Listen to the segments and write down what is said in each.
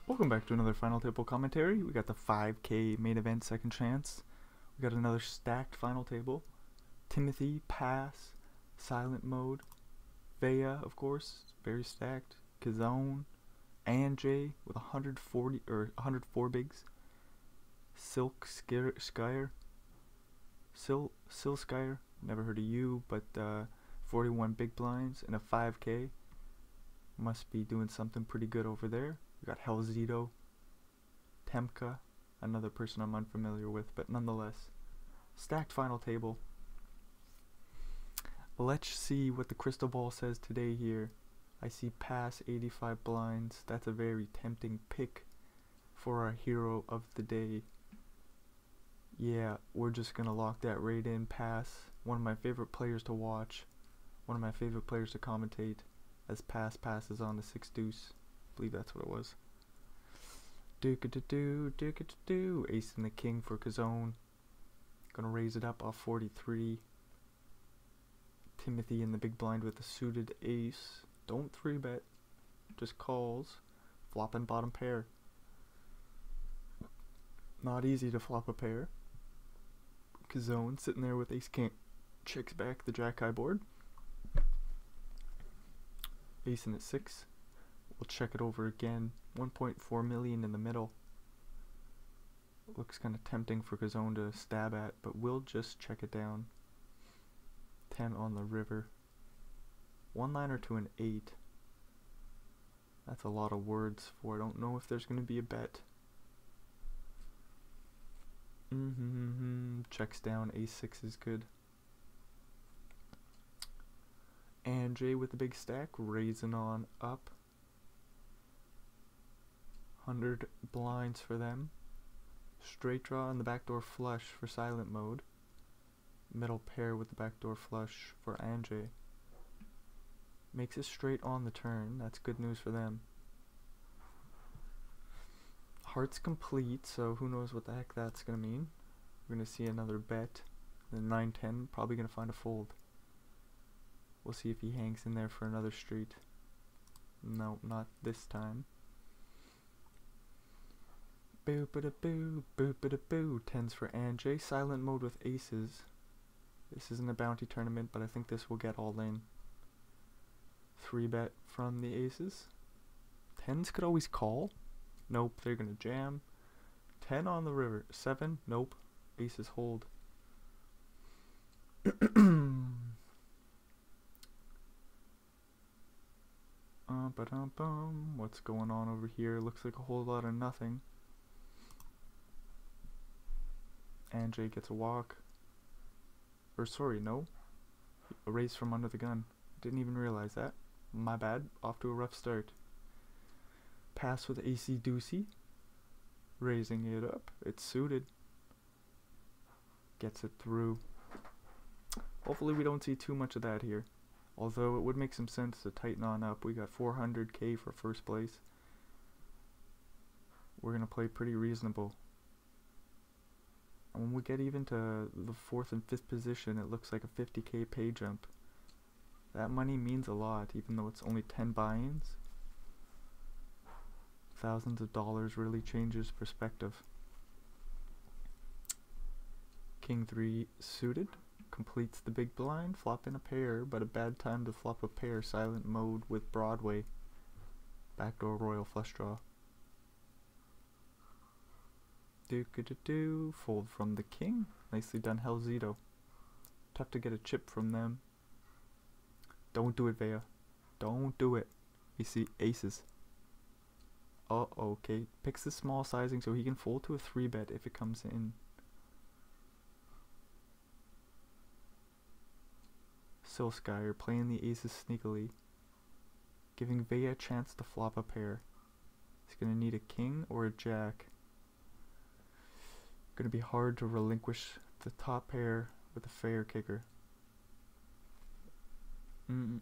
Welcome back to another final table commentary. We got the 5K main event second chance. We got another stacked final table. Timothy, pass, silent mode, Vea, of course, very stacked. Kazone, Anjay with 140 or 104 bigs. Silk Skyer, Skyer, never heard of you, but 41 big blinds and a 5K. Must be doing something pretty good over there. We got Helzito, Temka, another person I'm unfamiliar with, but nonetheless, stacked final table. Let's see what the crystal ball says today here. I see pass 85 blinds. That's a very tempting pick for our hero of the day. Yeah, we're just gonna lock that right in. Pass, one of my favorite players to watch, one of my favorite players to commentate, as pass passes on the 6 deuce. I believe that's what it was. Duke-a-da-do, ace and the king for Kazone. Gonna raise it up off 43. Timothy in the big blind with a suited ace. Don't 3-bet, just calls. Flopping bottom pair. Not easy to flop a pair. Kazone sitting there with ace king. Checks back the jack high board. Ace in at 6. We'll check it over again. 1.4 million in the middle. Looks kind of tempting for Kazone to stab at, but we'll just check it down. 10 on the river. 1-liner to an 8. That's a lot of words for I don't know if there's going to be a bet. Checks down, a6 is good. Anjay with the big stack, raising on up. 100 blinds for them. Straight draw and the backdoor flush for silent mode. Middle pair with the backdoor flush for Anjay. Makes it straight on the turn. That's good news for them. Heart's complete, so who knows what the heck that's going to mean. We're going to see another bet. Then 9-10, probably going to find a fold. We'll see if he hangs in there for another street. No, not this time. Boop-a-da-boo, boop-a-da-boo. 10s for Anjay. Silent mode with aces. This isn't a bounty tournament, but I think this will get all in. 3-bet from the aces. 10s could always call. Nope, they're gonna jam. 10 on the river. 7, nope. Aces hold. What's going on over here? Looks like a whole lot of nothing. Anjay gets a walk. Or sorry, no. A raise from under the gun. Didn't even realize that. My bad. Off to a rough start. Pass with AC Deucey. Raising it up. It's suited. Gets it through. Hopefully we don't see too much of that here. Although it would make some sense to tighten on up. We got 400k for first place. We're going to play pretty reasonable. And when we get even to the 4th and 5th position, it looks like a 50k pay jump. That money means a lot, even though it's only 10 buy-ins. Thousands of dollars really changes perspective. King 3 suited. Completes the big blind, flopping a pair, but a bad time to flop a pair. Silent mode with Broadway. Backdoor royal flush draw. Do-do-do-do. Fold from the king. Nicely done, Helzito. Tough to get a chip from them. Don't do it, Vea. Don't do it. We see aces. Okay. Picks the small sizing so he can fold to a 3-bet if it comes in. Skyer playing the aces sneakily. Giving Vea a chance to flop a pair. He's going to need a king or a jack. Going to be hard to relinquish the top pair with a fair kicker. Do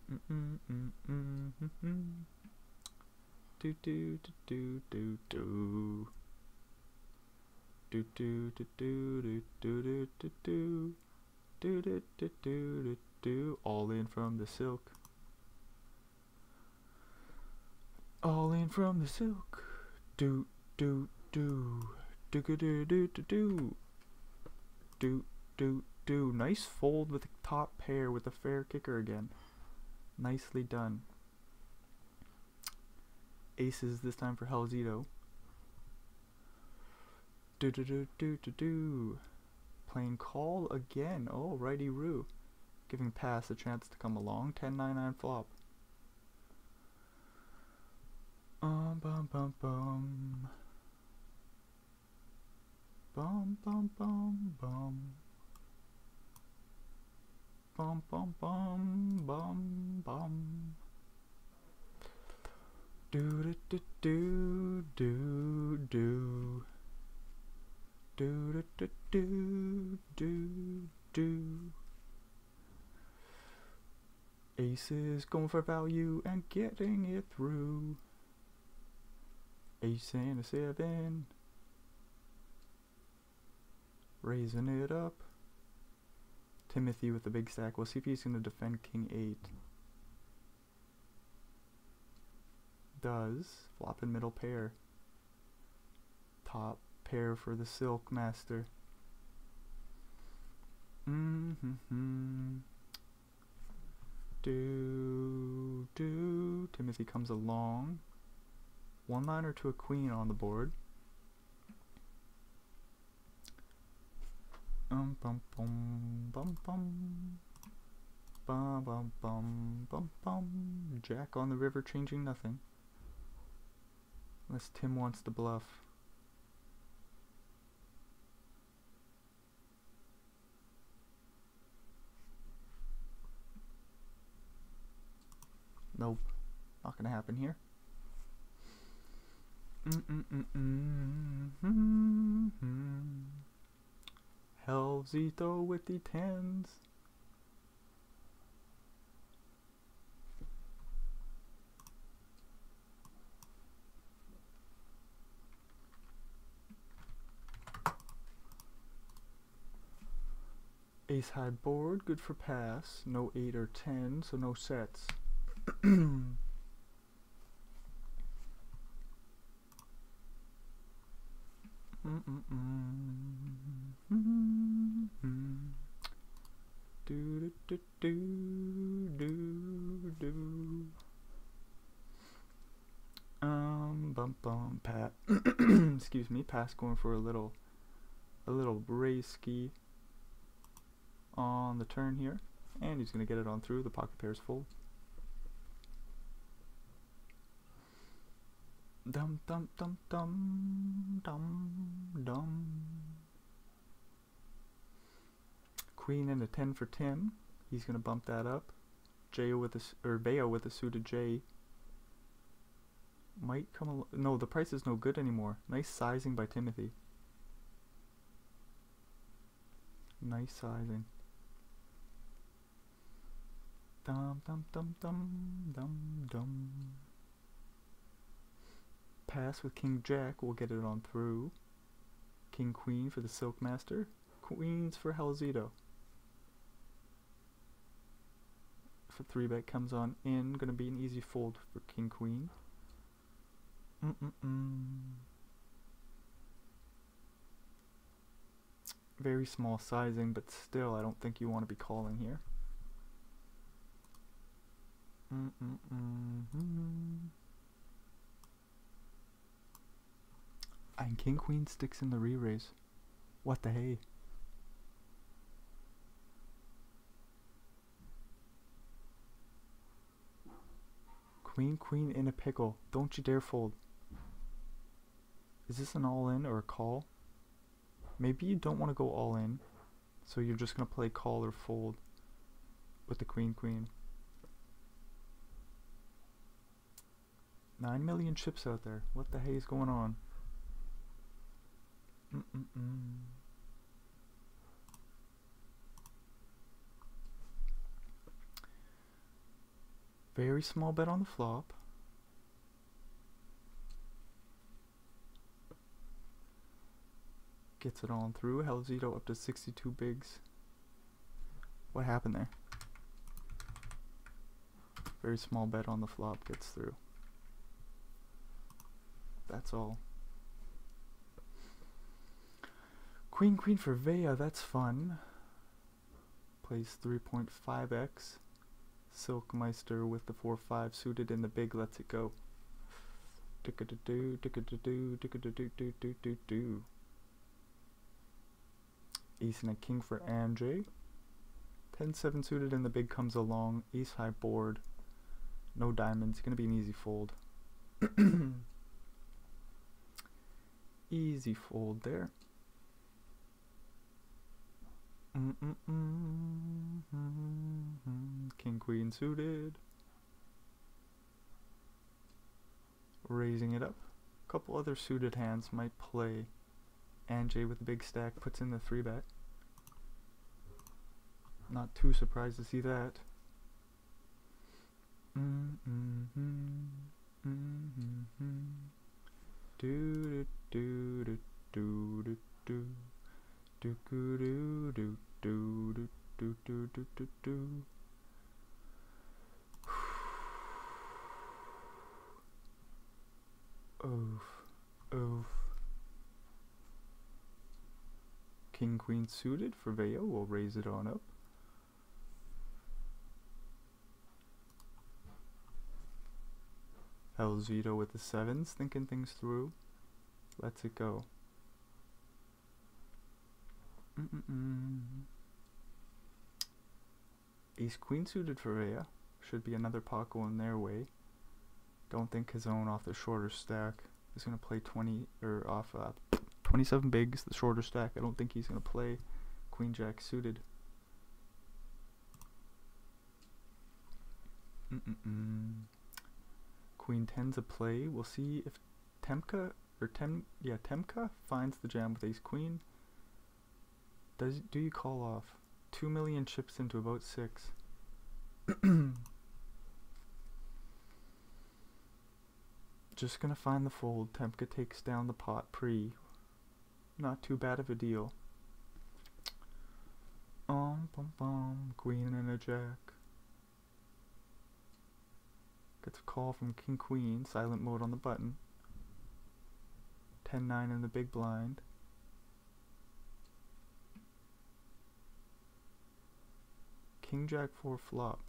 do do do do do. Do do do do do do do do do do do do. All in from the silk. All in from the silk. Do do do do do do do do do do do. Nice fold with the top pair with the fair kicker again. Nicely done. Aces this time for Halzito. Do do do do do do. Playing call again. Oh, righty roo. Giving pass a chance to come along. 10-9-9 flop. Bum bum bum. Bum bum bum bum. Bum bum bum bum bum. Do do do do do. Do do do do do. Aces going for value and getting it through. Ace and a 7. Raising it up. Timothy with the big stack. We'll see if he's going to defend King 8. Does. Flopping middle pair. Top pair for the Silk Master. Do. Timothy comes along. One liner to a queen on the board. Bum bum bum bum. Bum bum bum bum bum. Jack on the river changing nothing. Unless Tim wants to bluff. Nope. Not gonna happen here. Halzito with the 10s. Ace high board, good for pass. No 8 or 10, so no sets. Do do do do do. Bum pat. Excuse me. Pass going for a little raise ski on the turn here, and he's gonna get it on through. The pocket pair's full. Dum dum dum dum dum dum. Queen and a 10 for Tim. He's gonna bump that up. Bayo with a suited J. Might come no, the price is no good anymore. Nice sizing by Timothy. Nice sizing. Dum dum dum dum dum dum. Pass with King Jack. We'll get it on through. King Queen for the Silk Master. Queens for Halzito. If a 3-bet comes on in, gonna be an easy fold for King Queen. Very small sizing, but still I don't think you want to be calling here. And King Queen sticks in the re-raise. What the hey? Queen in a pickle. Don't you dare fold. Is this an all-in or a call? Maybe you don't want to go all-in, so you're just going to play call or fold with the Queen. 9 million chips out there. What the hey is going on? Very small bet on the flop. Gets it on through. Halzito up to 62 bigs. What happened there? Very small bet on the flop gets through. that's all. Queen for Vea, that's fun. Plays 3.5x. Silkmeister with the 4-5 suited in the big, lets it go. Ace and a king for Andre. 10-7 suited in the big comes along. Ace high board. No diamonds. Gonna be an easy fold. Easy fold there. King queen suited. Raising it up. A couple other suited hands might play. Anjay with a big stack puts in the 3-bet. Not too surprised to see that. Do do do do do do do do do do do do do do do do. Oof. King queen suited for Vea. We'll raise it on up. Hell's Veto with the 7s, thinking things through. Lets it go. Ace queen suited for Vea. Should be another pot going their way. Don't think his own off the shorter stack is going to play 20 or off 27 bigs, the shorter stack. I don't think he's going to play queen jack suited. Queen 10's a play. We'll see if Temka finds the jam with ace queen. Do you call off? 2 million chips into about 6. Just gonna find the fold. Temka takes down the pot pre. Not too bad of a deal. Queen and a jack. Gets a call from king queen. Silent mode on the button. 10-9 in the big blind. King jack 4 flop.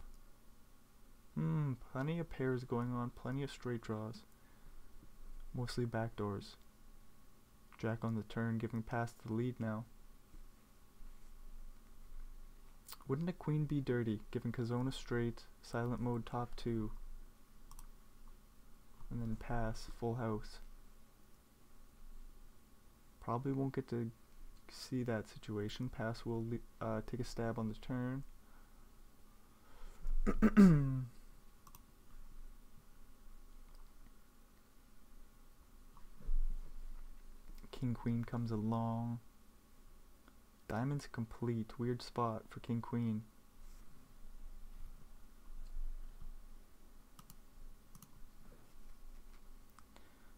Plenty of pairs going on. Plenty of straight draws. Mostly backdoors. Jack on the turn, giving pass to the lead now. Wouldn't a queen be dirty? Giving Kazona straight, silent mode top 2. And then pass, full house. Probably won't get to see that situation. Pass will take a stab on the turn. King queen comes along. Diamonds complete. Weird spot for king queen.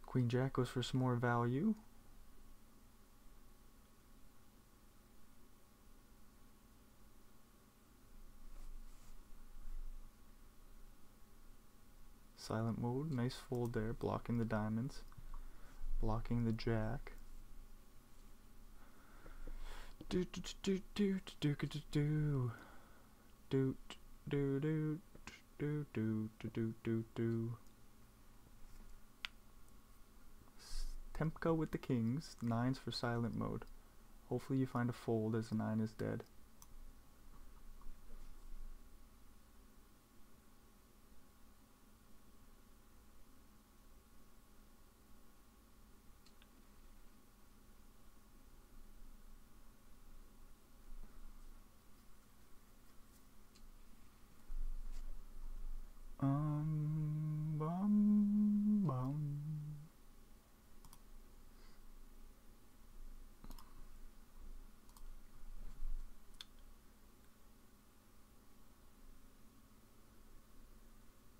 Queen jack goes for some more value. Silent mode. Nice fold there. Blocking the diamonds. Blocking the jack. Do do do do do do do do do do do do do do do. Temka with the kings. 9s for silent mode. Hopefully you find a fold as the 9 is dead.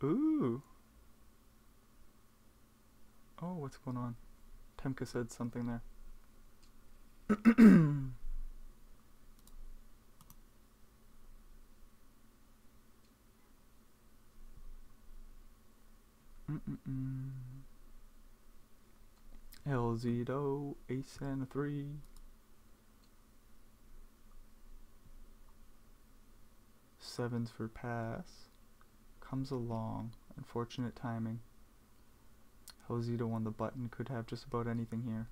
Ooh. Oh, what's going on? Temka said something there. LZdo, ace and a 3. Sevens for pass. Comes along. Unfortunate timing. LZdo on the button, could have just about anything here.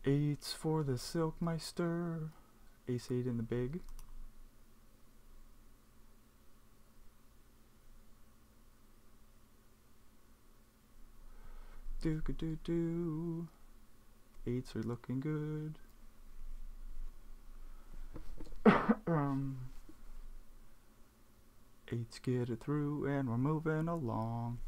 Eights for the Silkmeister. Ace 8 in the big. Do. Eights are looking good. Eights get it through and we're moving along.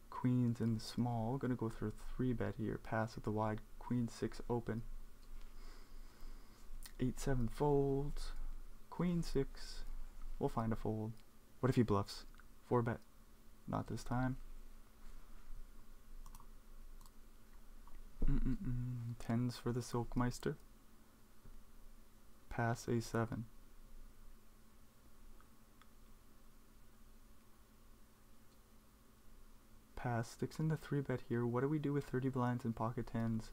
Queens in the small, gonna go for a 3-bet here, pass with the wide, queen 6 open. 8-7 folds, queen 6, we'll find a fold. What if he bluffs? 4-bet, not this time. Tens for the Silkmeister. Pass A7. Pass, sticks in the 3-bet here. What do we do with 30 blinds and pocket tens?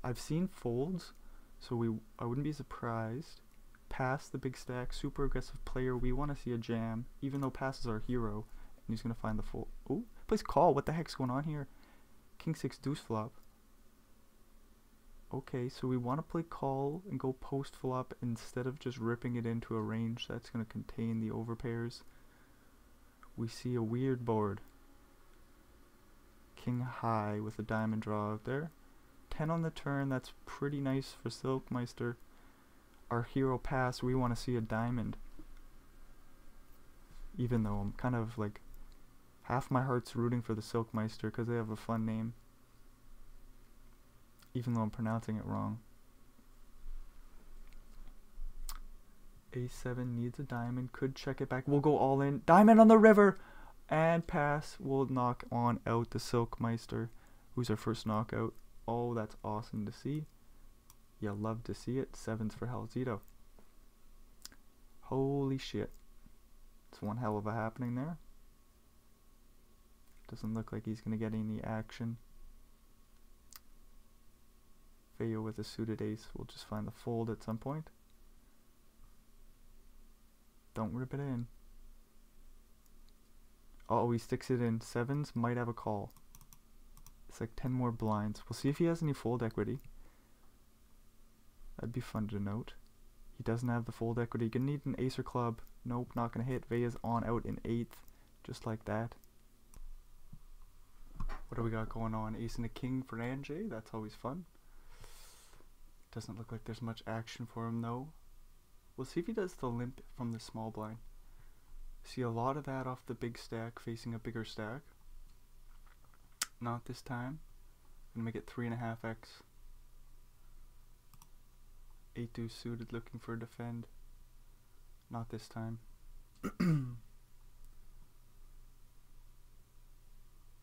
I've seen folds, so I wouldn't be surprised. Pass the big stack, super aggressive player. We want to see a jam, even though pass is our hero. And he's going to find the fold. Oh, plays call. What the heck's going on here? King 6 deuce flop. Okay, so we want to play call and go post flop instead of just ripping it into a range that's going to contain the overpairs. We see a weird board. King high with a diamond draw out there. 10 on the turn, that's pretty nice for Silkmeister. Our hero pass, we want to see a diamond. Even though I'm kind of like, half my heart's rooting for the Silkmeister because they have a fun name. Even though I'm pronouncing it wrong. A7 needs a diamond, could check it back. We'll go all in. Diamond on the river! And pass. We'll knock on out the Silkmeister, who's our first knockout. Oh, that's awesome to see. You love to see it. Sevens for LZdo. Holy shit. It's one hell of a happening there. Doesn't look like he's going to get any action. Feo with a suited ace. We'll just find the fold at some point. Don't rip it in. Oh, he sticks it in. Sevens might have a call. It's like 10 more blinds. We'll see if he has any fold equity. That'd be fun to note. He doesn't have the fold equity. Gonna need an ace or club. Nope, not gonna hit. Vea's on out in 8th. Just like that. What do we got going on? Ace and a king for Anjay. That's always fun. Doesn't look like there's much action for him though. We'll see if he does the limp from the small blind. See a lot of that off the big stack facing a bigger stack. Not this time. Gonna make it 3.5x. 8 deuce suited looking for a defend. Not this time.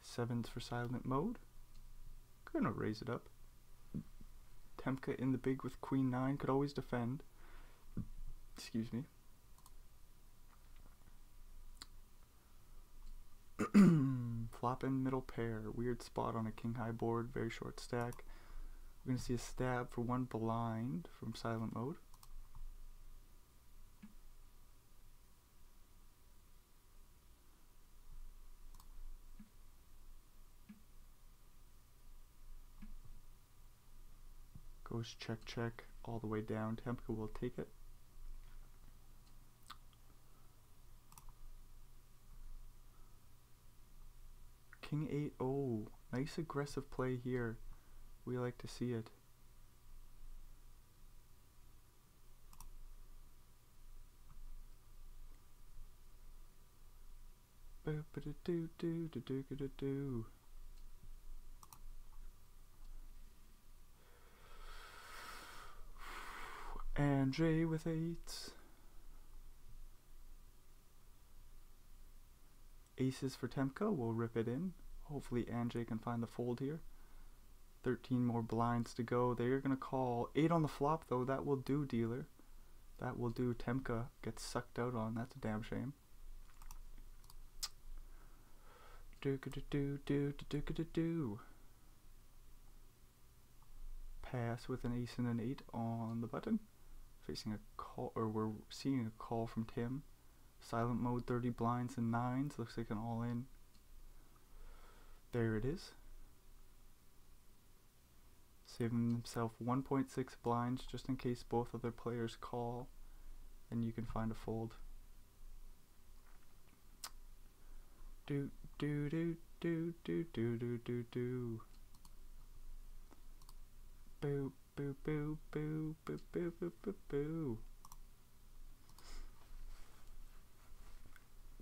Sevens for silent mode. Gonna raise it up. Temka in the big with queen 9 could always defend. Excuse me. Flop in middle pair. Weird spot on a king high board. Very short stack. We're going to see a stab for 1 blind from silent mode. Goes check check all the way down. Temka will take it. King 8, oh, nice aggressive play here. We like to see it. And Andre with 8s. Aces for Temka. We'll rip it in. Hopefully Andre can find the fold here. 13 more blinds to go. They're going to call. 8 on the flop, though. That will do, dealer. That will do. Temka gets sucked out on. That's a damn shame. Do. Pass with an ace and an 8 on the button. Facing a call, or we're seeing a call from Tim. Silent mode, 30 blinds and 9s. Looks like an all in. There it is. Saving himself 1.6 blinds just in case both other players call. And you can find a fold. Do. Boo, boo, boo, boo, boo, boo, boo, boo, boo.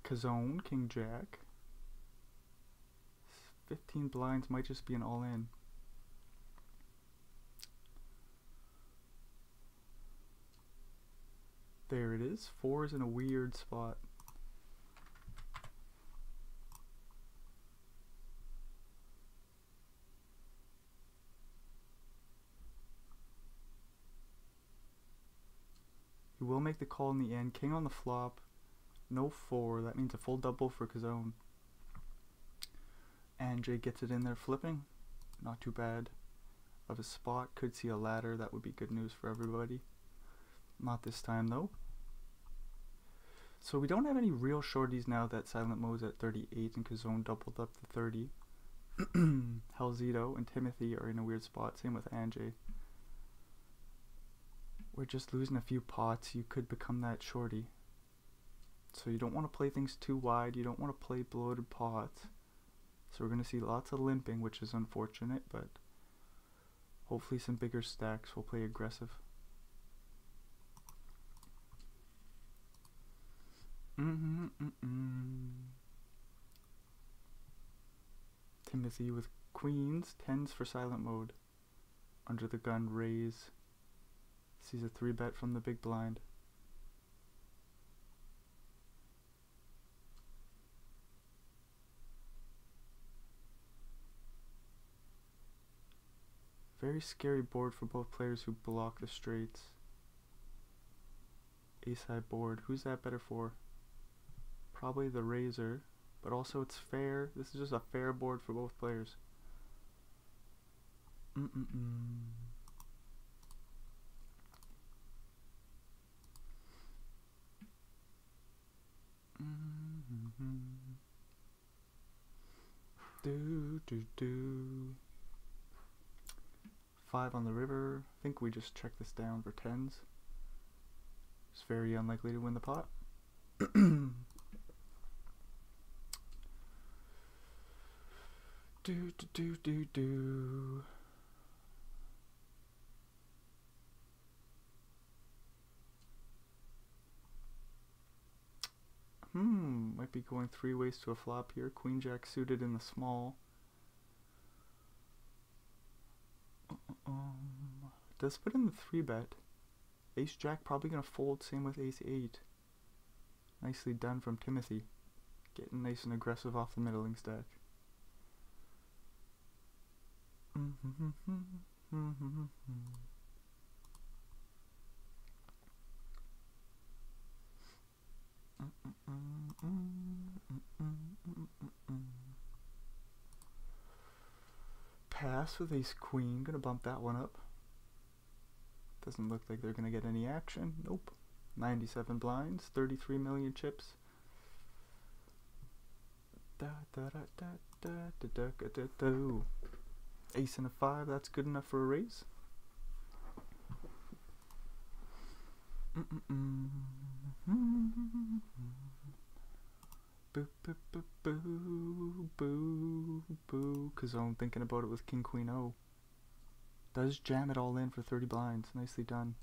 Kazone, King Jack. 15 blinds might just be an all in. There it is. 4 is in a weird spot. He will make the call in the end. King on the flop. No 4. That means a full double for Kazone. Andre gets it in there flipping. Not too bad of a spot. Could see a ladder. That would be good news for everybody. Not this time though. So we don't have any real shorties now that Silent Mo's at 38 and Kazone doubled up to 30. Helzito and Timothy are in a weird spot. Same with Anjay. We're just losing a few pots. You could become that shorty. So you don't want to play things too wide. You don't want to play bloated pots. So we're going to see lots of limping, which is unfortunate, but hopefully some bigger stacks will play aggressive. Timothy with queens, 10s for silent mode. Under the gun, raise. Sees a 3-bet from the big blind. Very scary board for both players who block the straights. Ace-high board. Who's that better for? Probably the raiser, but also it's fair. This is just a fair board for both players. Do. 5 on the river. I think we just check this down for 10s. It's very unlikely to win the pot. Do. Might be going 3 ways to a flop here. Queen Jack suited in the small. Does put in the 3-bet. Ace Jack probably gonna fold. Same with Ace 8. Nicely done from Timothy. Getting nice and aggressive off the middling stack. Pass with Ace Queen. Gonna bump that one up. Doesn't look like they're gonna get any action. Nope. 97 blinds, 33 million chips. Ace and a 5, that's good enough for a raise. Boo, boo, boo, boo, boo, boo. Kazone thinking about it with King Queen O. Does jam it all in for 30 blinds. Nicely done.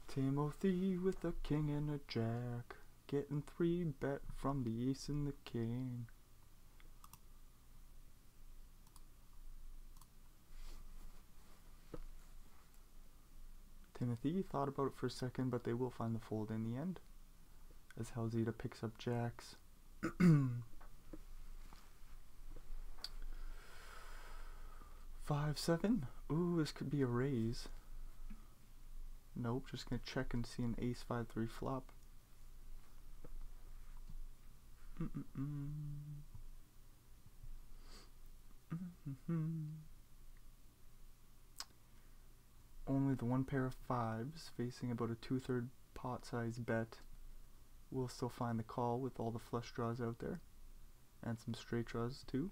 Timothy with a king and a jack. Getting 3-bet from the ace and the king. Timothy thought about it for a second, but they will find the fold in the end, as Halzita picks up jacks. 5-7. Ooh, this could be a raise. Nope, just gonna check and see an ace 5-3 flop. Only the one pair of fives, facing about a 2/3 pot size bet, will still find the call with all the flush draws out there, and some straight draws too.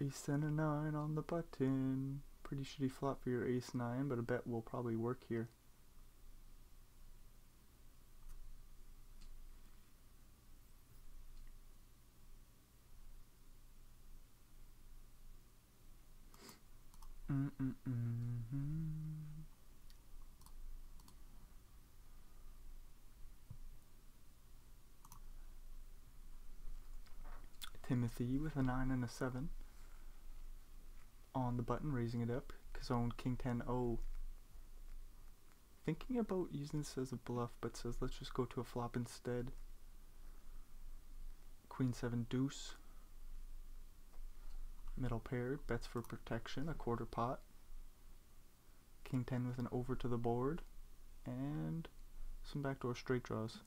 Ace and a 9 on the button. Pretty shitty flop for your ace 9, but a bet will probably work here. Timothy with a 9 and a 7 on the button, raising it up. Kazone king 10-0. Thinking about using this as a bluff, but says let's just go to a flop instead. Queen 7 deuce. Middle pair, bets for protection, a quarter pot. King 10 with an over to the board, and some backdoor straight draws.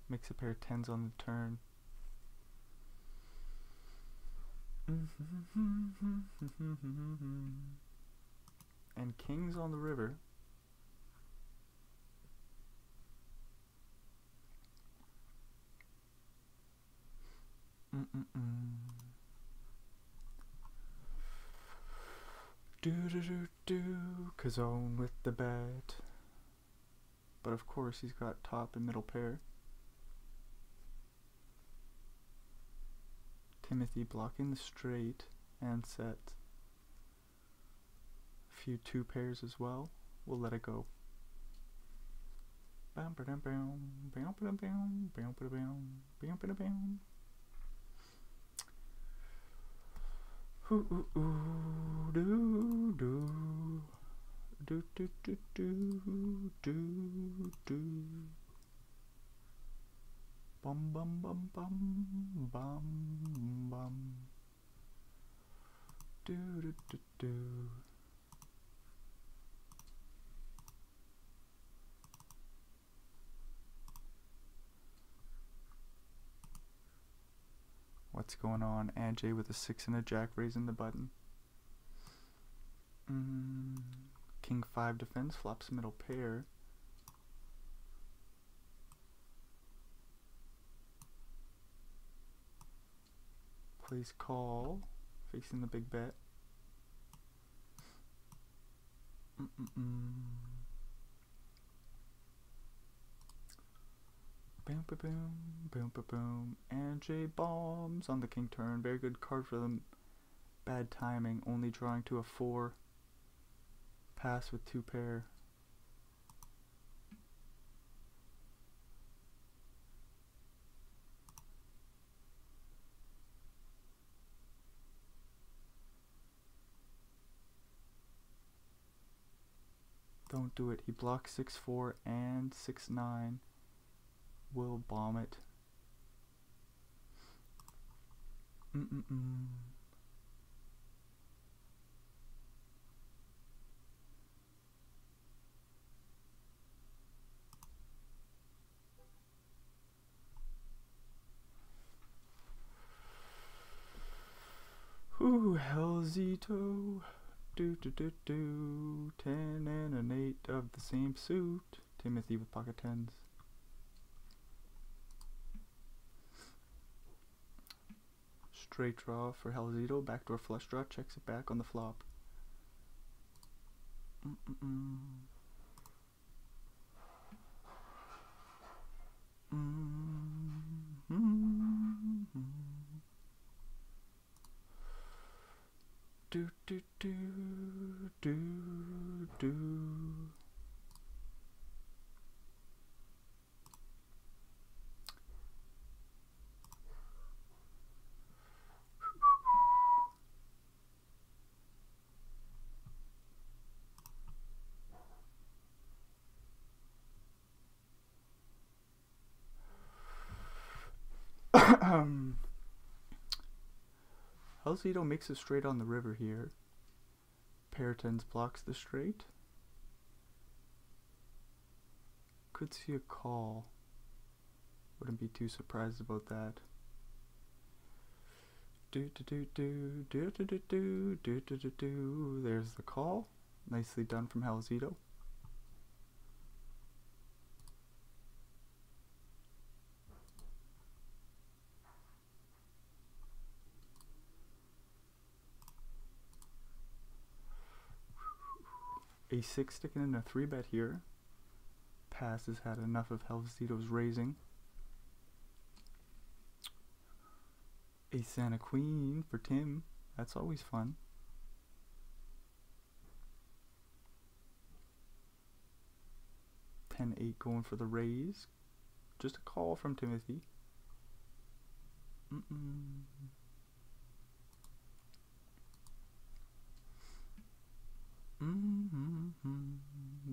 Makes a pair of 10s on the turn. And kings on the river. Kazone with the bet. But of course he's got top and middle pair. Timothy blocking the straight and set. A few 2 pairs as well. We'll let it go. Bum bum bum bum bum bum. Do do do do. What's going on? Ajay with a 6 and a jack, raising the button. King 5 defends, flops middle pair. Plays call, facing the big bet. Boom, boom, boom, boom, boom, boom. And J bombs on the king turn. Very good card for them. Bad timing, only drawing to a 4. Pass with 2 pair. Don't do it. He blocks 6-4 and 6-9. Will bomb it. Ooh, Hellzito. Do do do do. 10 and an 8 of the same suit. Timothy with pocket 10s. Straight draw for Hellzito. Backdoor flush draw. Checks it back on the flop. Do do do do do. Halsito makes a straight on the river here. Pair tens blocks the straight. Could see a call. Wouldn't be too surprised about that. Do do do do do do do do do do do do. There's the call. Nicely done from Halsito. A6 sticking in a 3-bet here. Pass has had enough of Halsito's raising. Ace and a queen for Tim. That's always fun. (10-8) going for the raise. Just a call from Timothy.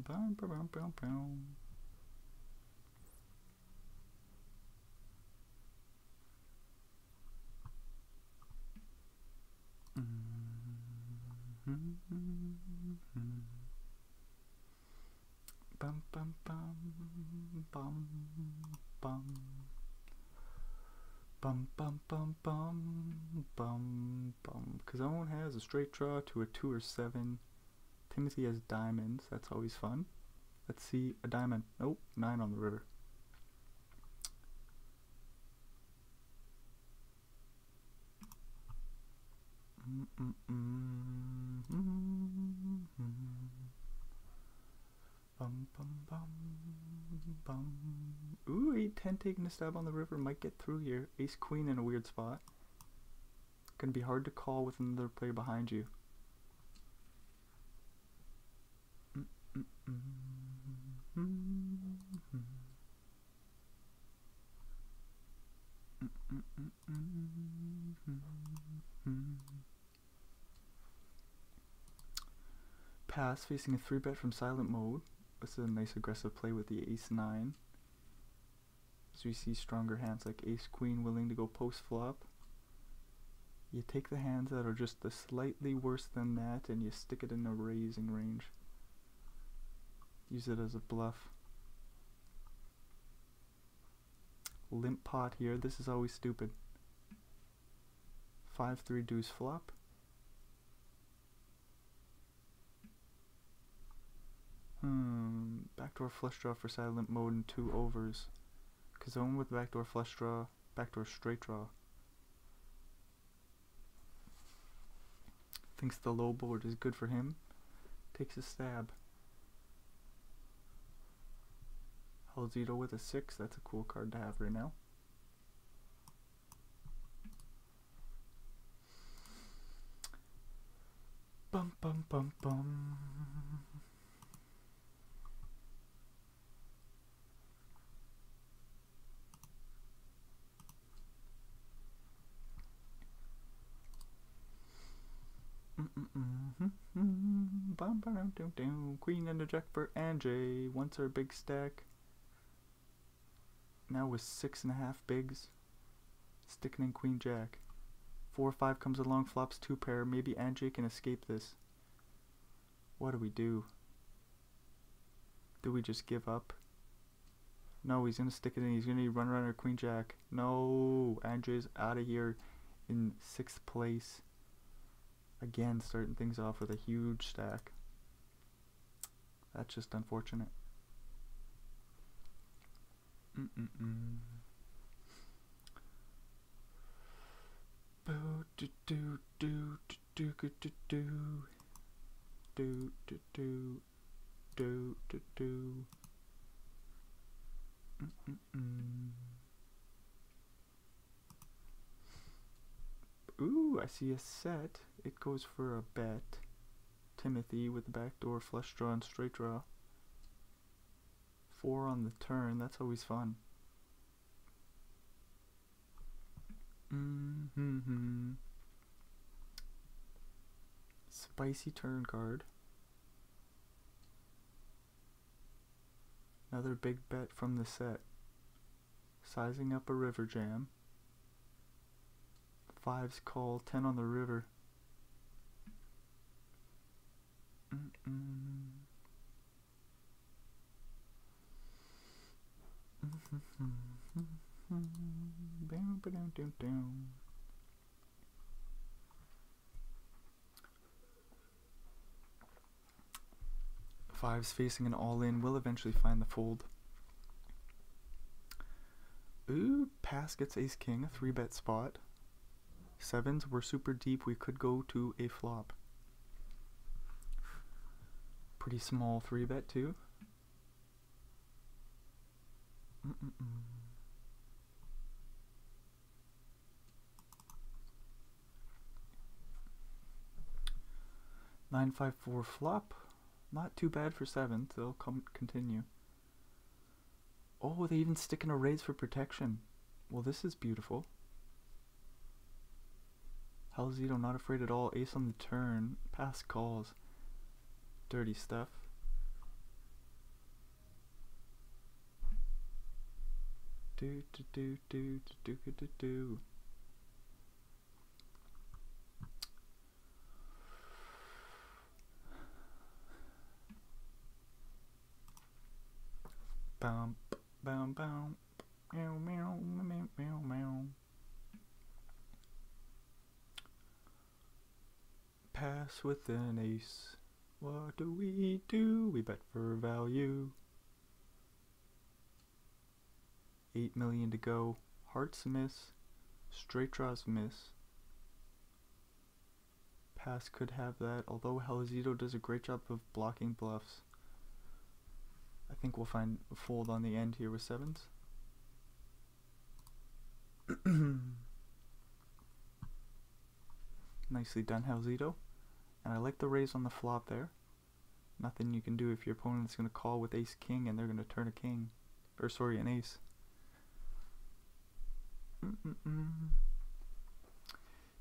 Bum, bum, bum, bum. Bum bum bum bum bum bum bum bum bum bum bum. Kazone has a straight draw to a 2 or 7. Timothy has diamonds. That's always fun. Let's see a diamond. Nope, 9 on the river. Bum bum bum bum. Ooh, 8-10 taking a stab on the river. Might get through here. Ace queen in a weird spot. Gonna be hard to call with another player behind you. Pass facing a 3-bet from silent mode. This is a nice aggressive play with the ace-9. As we see stronger hands like ace-queen willing to go post-flop. You take the hands that are just the slightly worse than that and you stick it in a raising range. Use it as a bluff. Limp pot here. This is always stupid. 5-3 deuce flop. Backdoor flush draw for silent mode and 2 overs. Kazone with backdoor flush draw, backdoor straight draw. Thinks the low board is good for him. Takes a stab. Halsito with a 6. That's a cool card to have right now. Bum bum bum bum. Queen and a jack for Anjay. Once our big stack. Now with 6.5 bigs. Sticking in queen jack. 4-5 comes along, flops 2 pair. Maybe Anjay can escape this. What do we do? Do we just give up? No, he's gonna stick it in. He's gonna run around our queen jack. No, Anjay's out of here in 6th place. Again, starting things off with a huge stack. That's just unfortunate. Do do do do do do do do do do do do do. Ooh, I see a set. It goes for a bet. Timothy with the backdoor flush draw and straight draw. 4 on the turn. That's always fun. Spicy turn card. Another big bet from the set. Sizing up a river jam. 5's call, 10 on the river. Fives facing an all-in will eventually find the fold. Ooh, pass gets ace king, a 3-bet spot. 7s, we're super deep, we could go to a flop. Pretty small 3-bet too. 9-5-4 flop. Not too bad for 7th. They'll continue. Oh, they even stick in a raise for protection. Well, this is beautiful. Halzito not afraid at all. Ace on the turn. Pass calls. Dirty stuff. Do do do do do do do do. Bum bum bum. Meow meow meow meow meow. Pass with an ace. What do? We bet for value. 8 million to go. Hearts miss. Straight draws miss. Pass could have that, although Halzito does a great job of blocking bluffs. I think we'll find a fold on the end here with 7s. Nicely done, Halzito. And I like the raise on the flop there. Nothing you can do if your opponent's going to call with ace king and they're going to turn a king. Or sorry, an ace.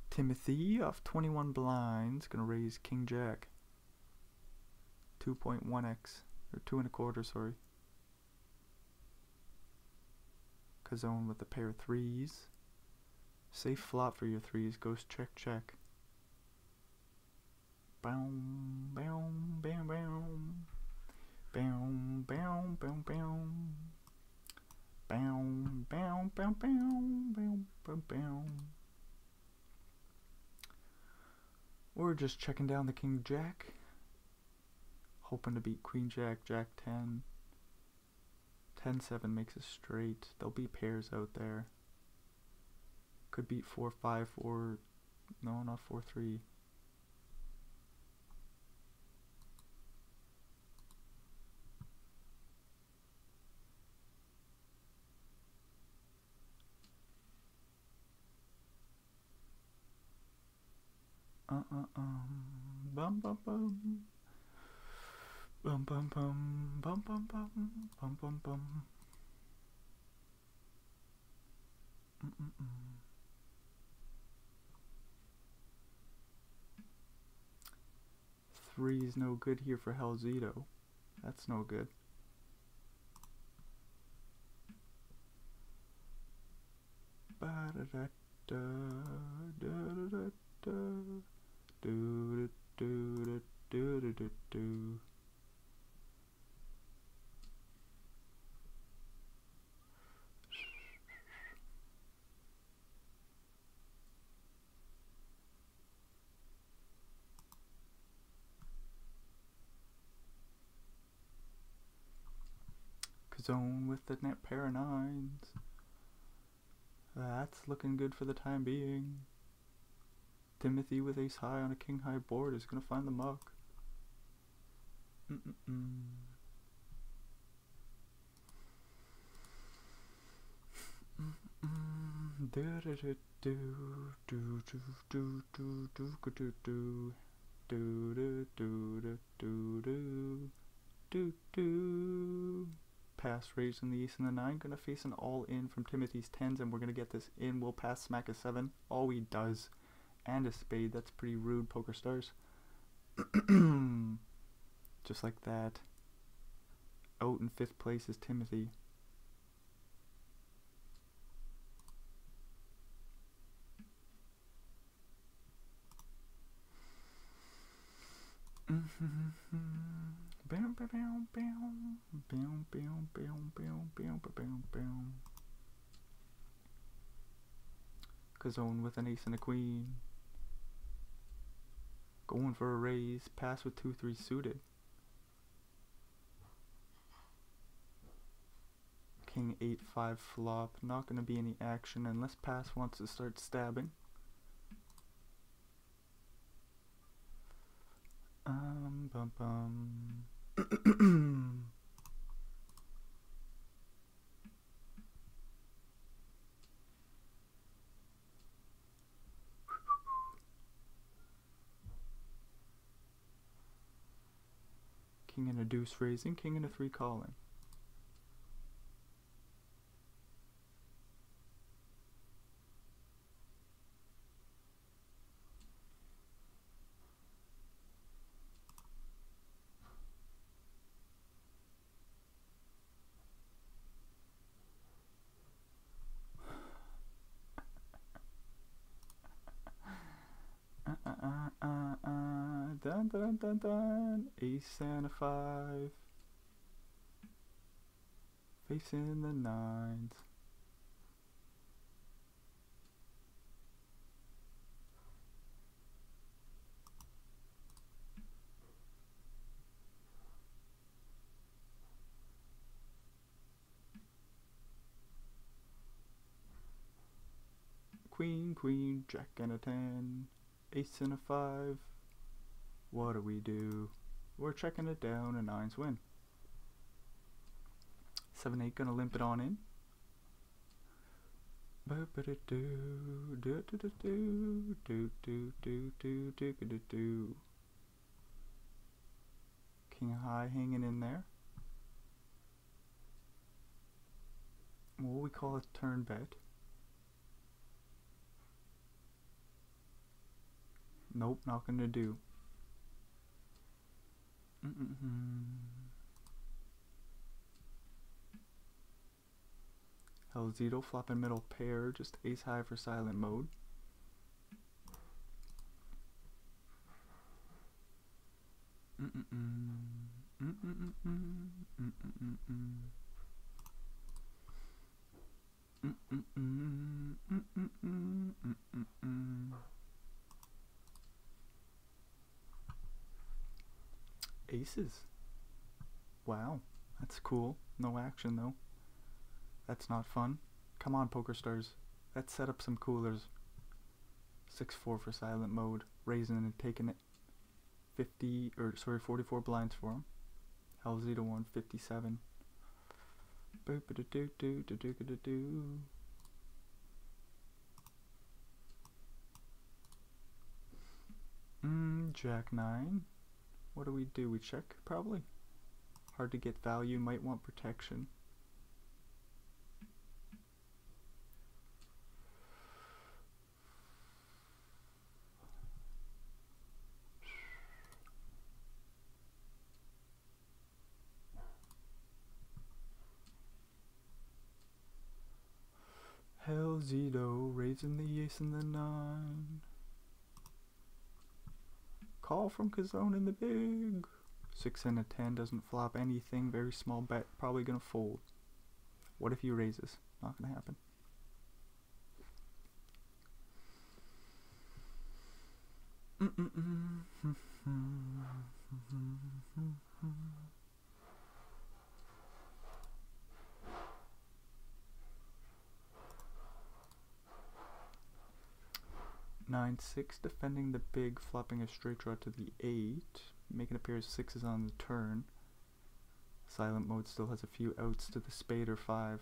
Timothy off 21 blinds. Going to raise king jack. 2.1x. Or 2 1/4, sorry. Cazone with a pair of 3s. Safe flop for your 3s. Goes check check. Boom, boom, bam, bam. Boom, boom, boom, boom. Boom, boom, boom, boom, boom, boom, boom. We're just checking down the king jack. Hoping to beat queen jack, jack 10. 10-7 makes a straight. There'll be pairs out there. Could beat 4-5 or no, not 4-3. Bum bum bum. Bum bum bum bum bum bum bum bum bum. Three is no good here for Halzito. That's no good. Ba da da da da da da do do do do do do. Zone with the net pair of 9s. That's looking good for the time being. Timothy with ace high on a king high board is gonna find the muck. Pass raising the ace and the 9. Gonna face an all in from Timothy's 10s, and we're gonna get this in. We'll pass smack a 7. All he does. And a spade. That's pretty rude, Poker Stars. Just like that. Out in 5th place is Timothy. Kazone with an ace and a queen. Going for a raise. Pass with 2-3 suited. King 8-5 flop. Not going to be any action unless pass wants to start stabbing. Bum bum. King and a deuce raising, king and a 3 calling. Dun dun dun dun. Ace and a 5. Facing the 9s. Queen, queen, jack and a 10. Ace and a 5. What do? We're checking it down, and 9s win. 7-8 gonna limp it on in. King high hanging in there. What we call a turn bet. Nope, not gonna do. Hellzito flopping middle pair, just ace high for silent mode. Aces. Wow, that's cool. No action though. That's not fun. Come on, Poker Stars. Let's set up some coolers. 6-4 for silent mode. Raising and taking it. 44 blinds for him. Hellzito 157. Jack 9. What do? We check, probably. Hard to get value, might want protection. Hellzito raising the ace and the 9. Call from Kazone in the big. 6 and a 10 doesn't flop anything. Very small bet. Probably gonna fold. What if he raises? Not gonna happen. Nine 6 defending the big, flopping a straight draw to the 8, making a pair of 6s on the turn. Silent mode still has a few outs to the spade or 5.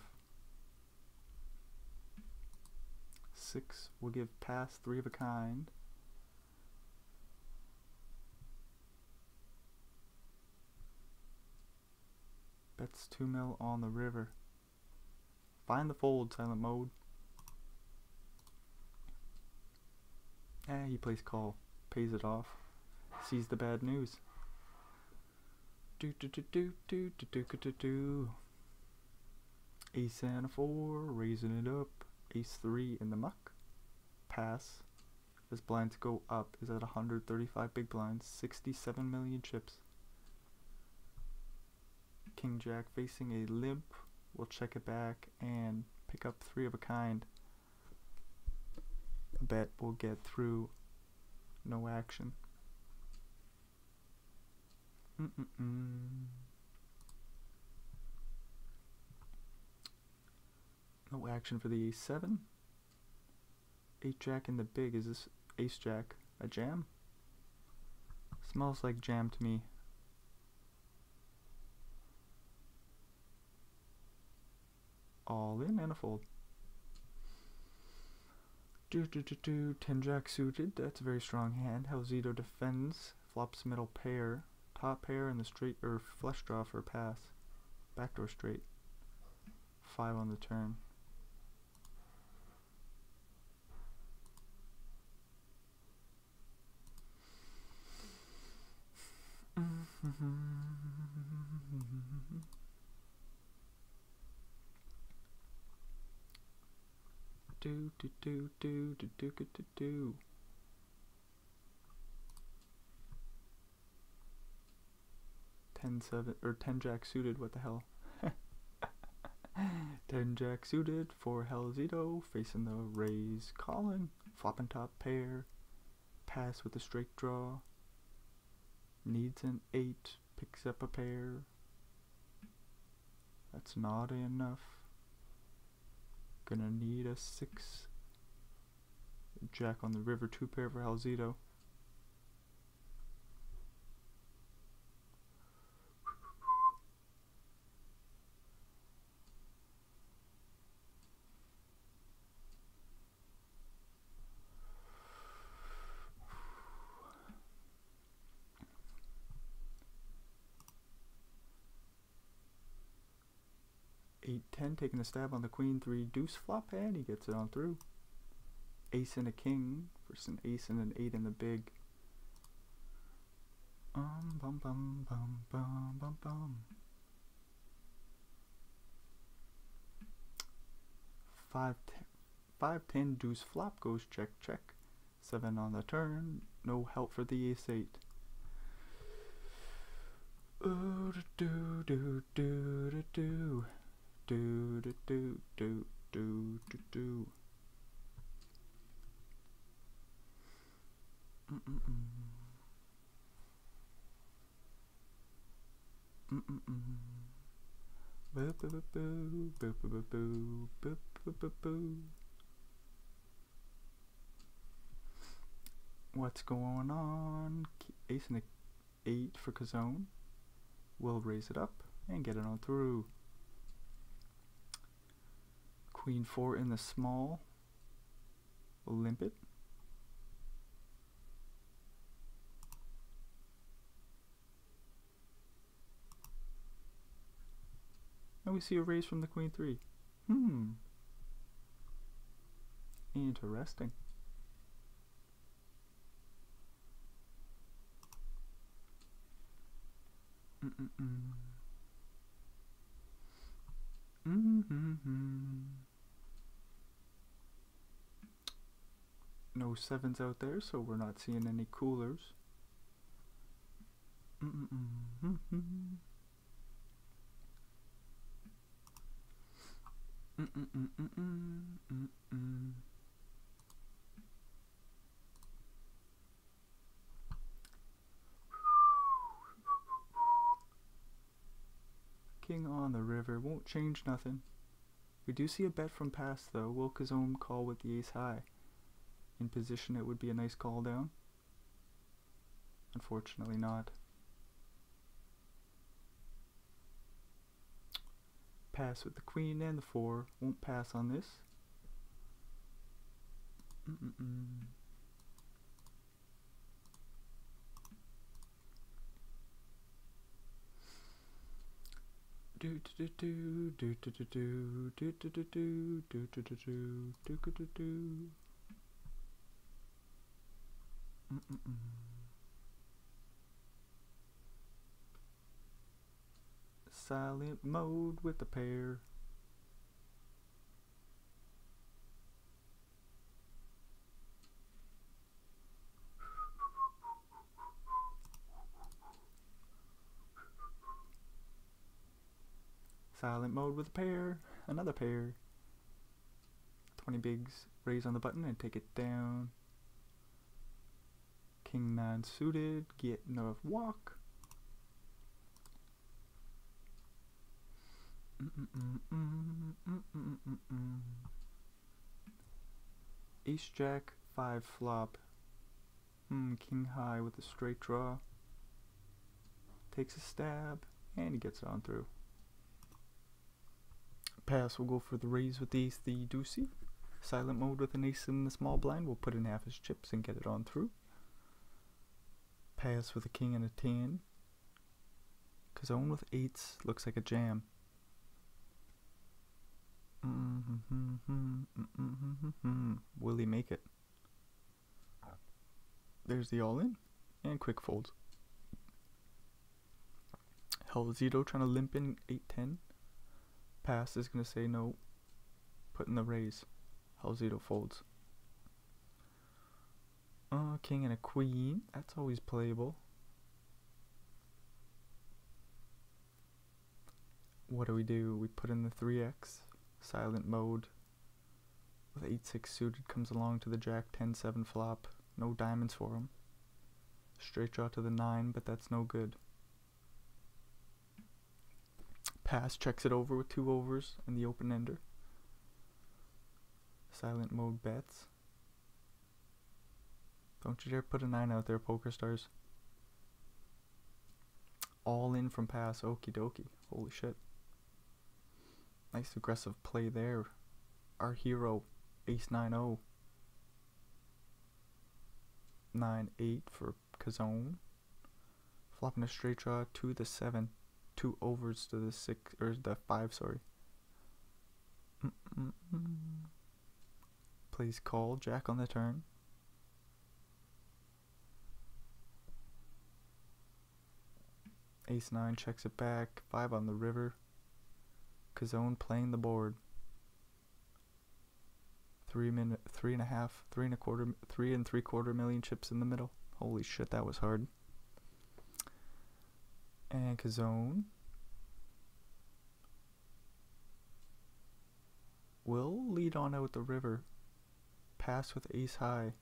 6. We'll give pass 3 of a kind. Bets 2 mil on the river. Find the fold, silent mode. He plays call. Pays it off. Sees the bad news. Ace and a 4, raising it up. Ace 3 in the muck. Pass. As blinds go up is at 135 big blinds, 67 million chips. King Jack facing a limp. We'll check it back and pick up 3 of a kind. A bet will get through. No action. No action for the ace 7. 8 jack in the big. Is this ace jack a jam? Smells like jam to me. All in and a fold. 10 jack suited. That's a very strong hand. Halzito defends. Flops middle pair. Top pair and the straight or flush draw for a pass. Backdoor straight. 5 on the turn. Do. 10-7 or 10 jack suited. What the hell? 10 jack suited for Halzito, facing the raise, calling, flopping top pair, pass with a straight draw, needs an 8, picks up a pair. That's not enough. Gonna need a 6. Jack on the river, 2 pair for Halzito. Eight, 10, taking a stab on the queen, 3 deuce flop, and he gets it on through. Ace and a king versus an ace and an 8 in the big. Bum bum bum bum bum. 5-10 deuce flop goes check check. 7 on the turn. No help for the ace 8. Ooh, do do do do do. Do do do do do do do. Boo boo boo boo boo boo boo boo boo boo boo. What's going on? Ace and a 8 for Kazone. We'll raise it up and get it on through. Queen 4 in the small. We'll limp it. And we see a raise from the queen 3. Interesting. No 7s out there, so we're not seeing any coolers. King on the river won't change nothing. We do see a bet from pass though. Will Kazone call with the ace high? In position it would be a nice call down. Unfortunately not. Pass with the queen and the 4. Won't pass on this. Do do do do do do do do do do do do do do do do do do. Silent mode with the pair. Silent mode with a pair. Another pair. 20 bigs. Raise on the button and take it down. King 9 suited. Getting a walk. Ace Jack 5 flop. King high with a straight draw. Takes a stab and he gets it on through. Pass will go for the raise with the ace, the deucey. Silent mode with an ace in the small blind. We'll put in half his chips and get it on through. Pass with a king and a 10. Cazone with eights looks like a jam. Will he make it? There's the all-in and quick folds. Helzito trying to limp in 8-10. Pass is going to say no. Put in the raise. Helzito folds. King and a queen. That's always playable. What do? We put in the 3x. Silent mode. With 8-6 suited comes along to the jack 10-7 flop. No diamonds for him. Straight draw to the 9, but that's no good. Pass checks it over with 2 overs and the open ender. Silent mode bets. Don't you dare put a 9 out there, Poker Stars. All in from pass. Okie dokie. Holy shit. Nice aggressive play there. Our hero, ace 9-0. 9-8 for Cazone. Flopping a straight draw to the 7. 2 overs to the 6, or the 5, sorry. Plays call, jack on the turn. Ace 9 checks it back, 5 on the river. Cazone playing the board. 3 and a quarter, 3 3/4 million chips in the middle. Holy shit, that was hard. And Cazone will lead on out the river. Pass with ace high.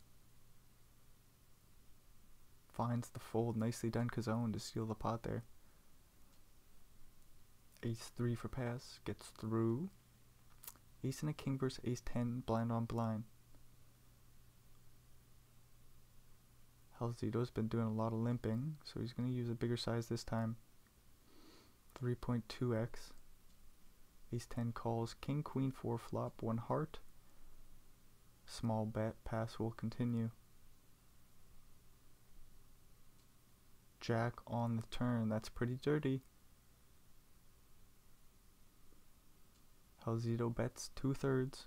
Finds the fold. Nicely done, Cazone, to steal the pot there. Ace 3 for pass. Gets through. Ace and a king versus ace 10. Blind on blind. Helzito's been doing a lot of limping, so he's going to use a bigger size this time. 3.2x. Ace 10 calls. King queen 4 flop. 1 heart. Small bet. Pass will continue. Jack on the turn. That's pretty dirty. Helzito bets 2/3.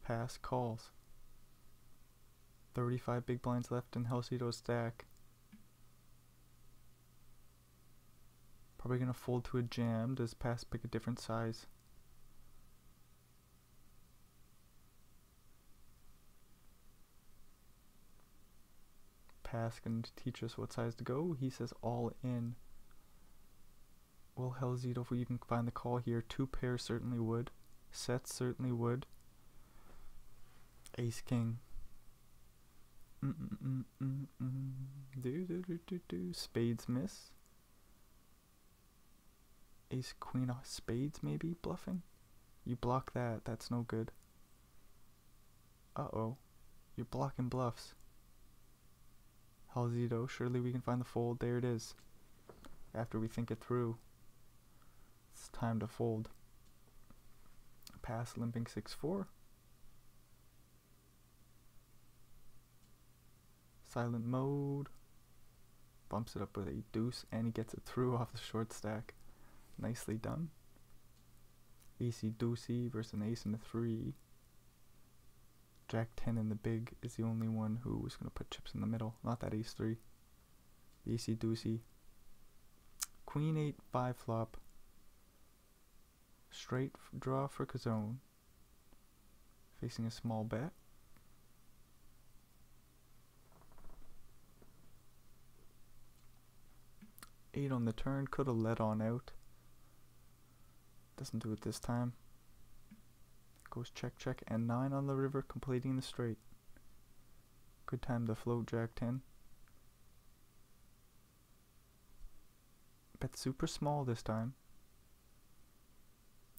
Pass calls. 35 big blinds left in Helzito's stack. Probably gonna fold to a jam. Does pass pick a different size? Pass going to teach us what size to go. He says all in. Will Helzito, if we even find the call here, 2 pairs certainly would. Sets certainly would. Ace king. Spades miss. Ace queen off spades maybe bluffing. You block that. That's no good. Uh-oh. You're blocking bluffs. Helzito, surely we can find the fold. There it is. After we think it through. time to fold. Pass, limping 6-4. Silent mode. Bumps it up with a deuce, and he gets it through off the short stack. Nicely done. Acey deucey versus an ace and a 3. Jack 10 in the big is the only one who was going to put chips in the middle, not that ace 3. Acey deucey. Queen 8 5 flop. Straight draw for Cazone. Facing a small bet. Eight on the turn, could have led on out. Doesn't do it this time. Goes check check, and 9 on the river, completing the straight. Good time to float Jack 10. Bet super small this time.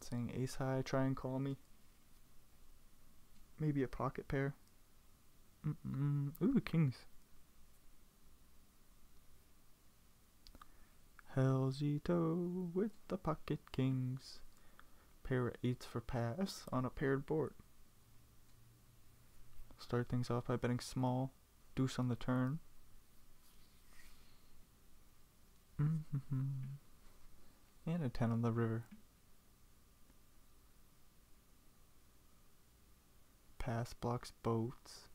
Saying ace high, try and call me. Maybe a pocket pair. Ooh, kings. Hellzito with the pocket kings. Pair of 8s for pass on a paired board. Start things off by betting small. Deuce on the turn. And a 10 on the river. Pass blocks boats.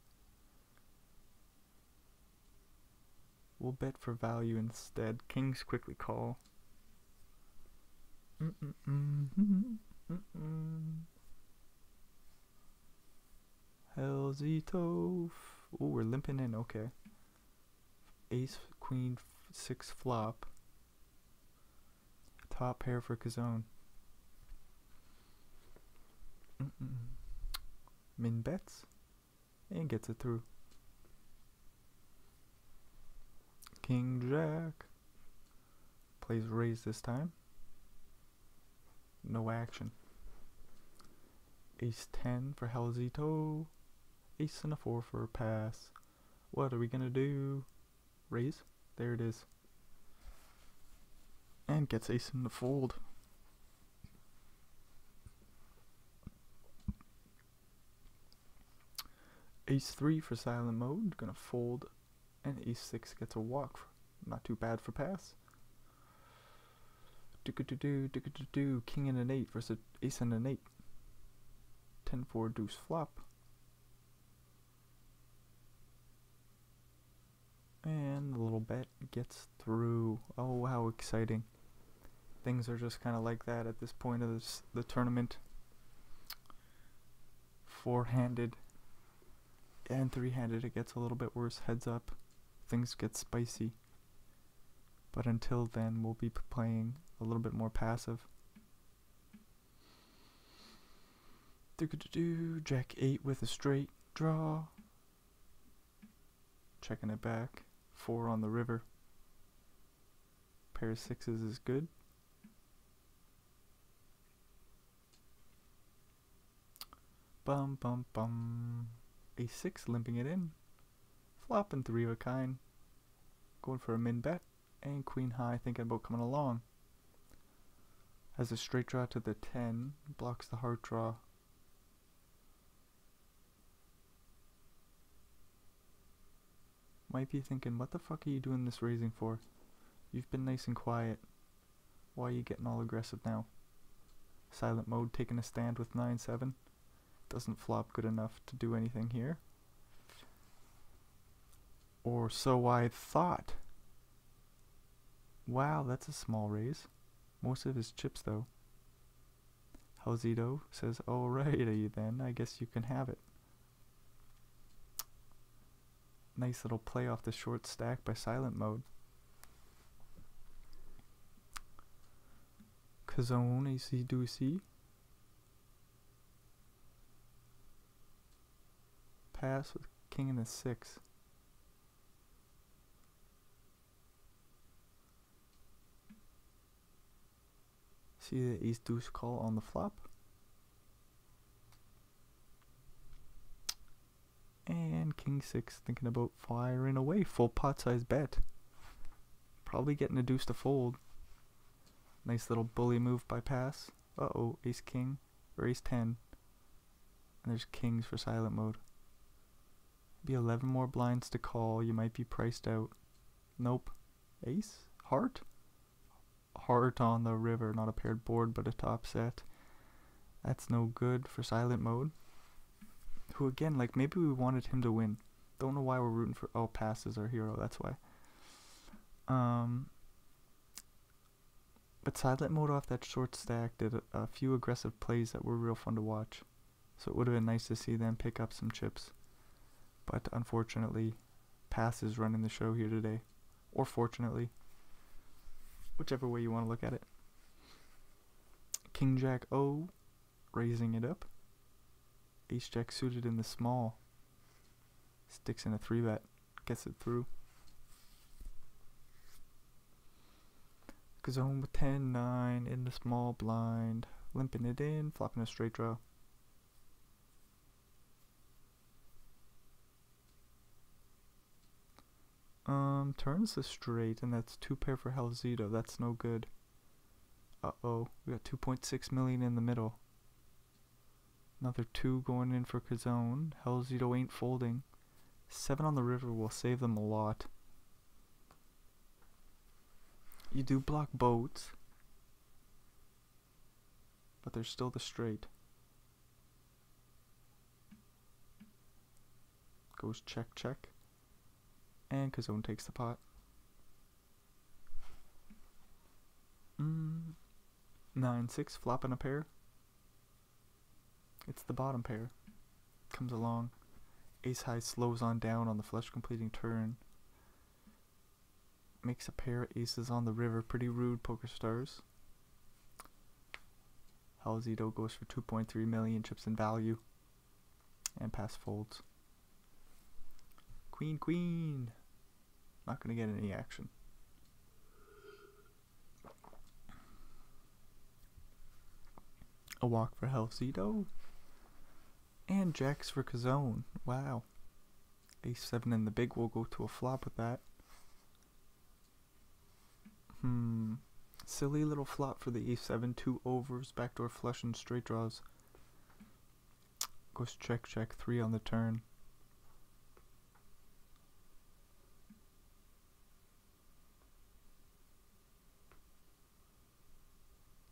We'll bet for value instead. Kings quickly call. Hellzito. Oh, we're limping in. Okay. Ace, queen, 6 flop. Top pair for Cazone. Min bets and gets it through. King Jack plays raise this time. No action. Ace 10 for Hellzito. Ace and a 4 for a pass. What are we gonna do? Raise? There it is. And gets ace in the fold. Ace 3 for silent mode, gonna fold, and ace 6 gets a walk. Not too bad for pass. King and an 8 versus ace and an 8. 10-4 deuce flop. And the little bet gets through. Oh, how exciting. Things are just kind of like that at this point of the tournament. Four-handed and three-handed, it gets a little bit worse. Heads up, things get spicy. But until then, we'll be playing a little bit more passive. Jack 8 with a straight draw. Checking it back. 4 on the river. Pair of 6s is good. Bum bum bum. A6 limping it in. Flop and 3 of a kind. Going for a min bet. And queen high thinking about coming along. Has a straight draw to the 10. Blocks the heart draw. Might be thinking, what the fuck are you doing this raising for? You've been nice and quiet. Why are you getting all aggressive now? Silent mode, taking a stand with 9-7. Doesn't flop good enough to do anything here. Or so I thought. Wow, that's a small raise. Most of his chips though. Hellzito says, alrighty then, I guess you can have it. Nice little play off the short stack by silent mode. Cazone, AC deucey. Pass with king and a 6. See the ace deuce call on the flop. And king 6 thinking about firing away. Full pot size bet. Probably getting a deuce to fold. Nice little bully move by pass. Uh-oh, ace king, or ace 10. And there's kings for silent mode. Be 11 more blinds to call. You might be priced out. Nope. Ace? Heart? Heart on the river. Not a paired board, but a top set. That's no good for silent mode. Who again, like maybe we wanted him to win. Don't know why we're rooting for... Oh, pass is our hero. That's why. But silent mode off that short stack did a few aggressive plays that were real fun to watch. So it would have been nice to see them pick up some chips. But unfortunately, pass is running the show here today. Or fortunately. Whichever way you want to look at it. King Jack O, raising it up. Ace Jack suited in the small. Sticks in a 3-bet. Gets it through. Zone with 10-9 in the small blind. Limping it in, flopping a straight draw. Turns the straight, and that's 2 pair for Helzito. That's no good. Uh-oh, we got 2.6 million in the middle. Another 2 going in for Kazone. Helzito ain't folding. 7 on the river will save them a lot. You do block boats, but there's still the straight. Goes check, check. And Kazone takes the pot. 9-6, flopping a pair. It's the bottom pair. Comes along. Ace high slows on down on the flush completing turn. Makes a pair of aces on the river. Pretty rude, Poker Stars. Helzito goes for 2.3 million chips in value. And pass folds. Queen, queen. Not going to get any action. A walk for Helzito. And jacks for Kazone. Wow. Ace 7 and the big will go to a flop with that. Silly little flop for the ace 7. 2 overs, backdoor flush and straight draws. Goes check, check. 3 on the turn.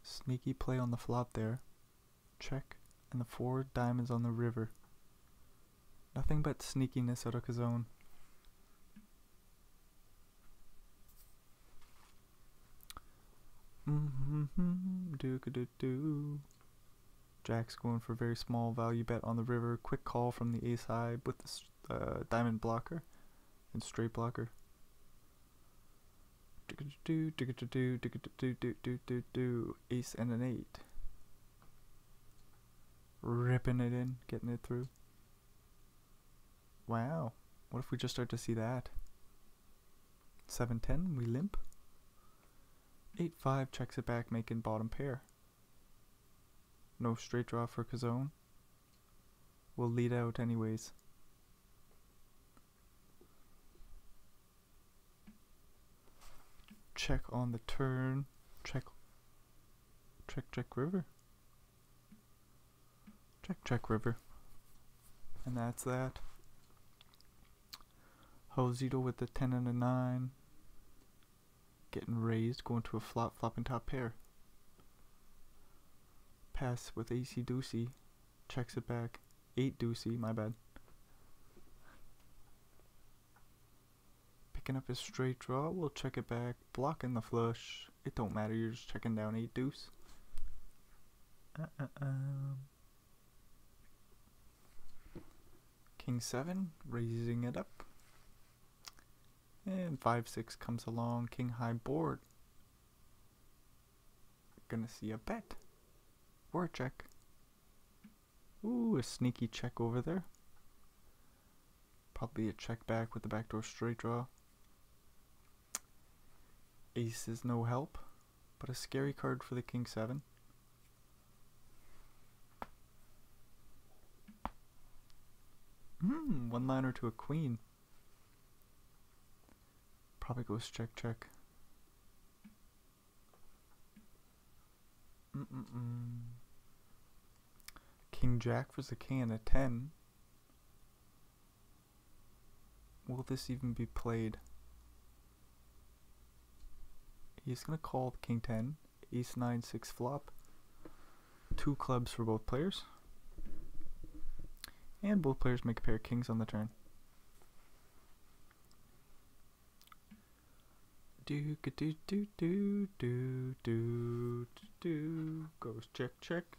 Sneaky play on the flop there. Check. And the 4 diamonds on the river. Nothing but sneakiness out of Kazone. Do. Jack's going for a very small value bet on the river. Quick call from the ace high with the diamond blocker and straight blocker. Ace and an 8. Ripping it in, getting it through. Wow. What if we just start to see that? 7-10, we limp. 8-5 checks it back, making bottom pair. No straight draw for Kazone. We'll lead out anyways. Check on the turn. Check. Check, check river. Check, check river. And that's that. Helzito with the 10 and a 9. Getting raised, going to a flop, flopping top pair. Pass with AC deucey. Checks it back. 8 deucey, my bad. Picking up his straight draw, we'll check it back. Blocking the flush. It don't matter, you're just checking down 8 deuce. King 7, raising it up. And 5-6 comes along, king high board. Gonna see a bet. Or a check. Ooh, a sneaky check over there. Probably a check back with the backdoor straight draw. Ace is no help, but a scary card for the king 7. One liner to a queen. Probably goes check, check. King Jack versus the King and a 10. Will this even be played? He's gonna call the King 10. Ace 9 6 flop. 2 clubs for both players. And both players make a pair of kings on the turn. Do do do do do do do. Goes check check.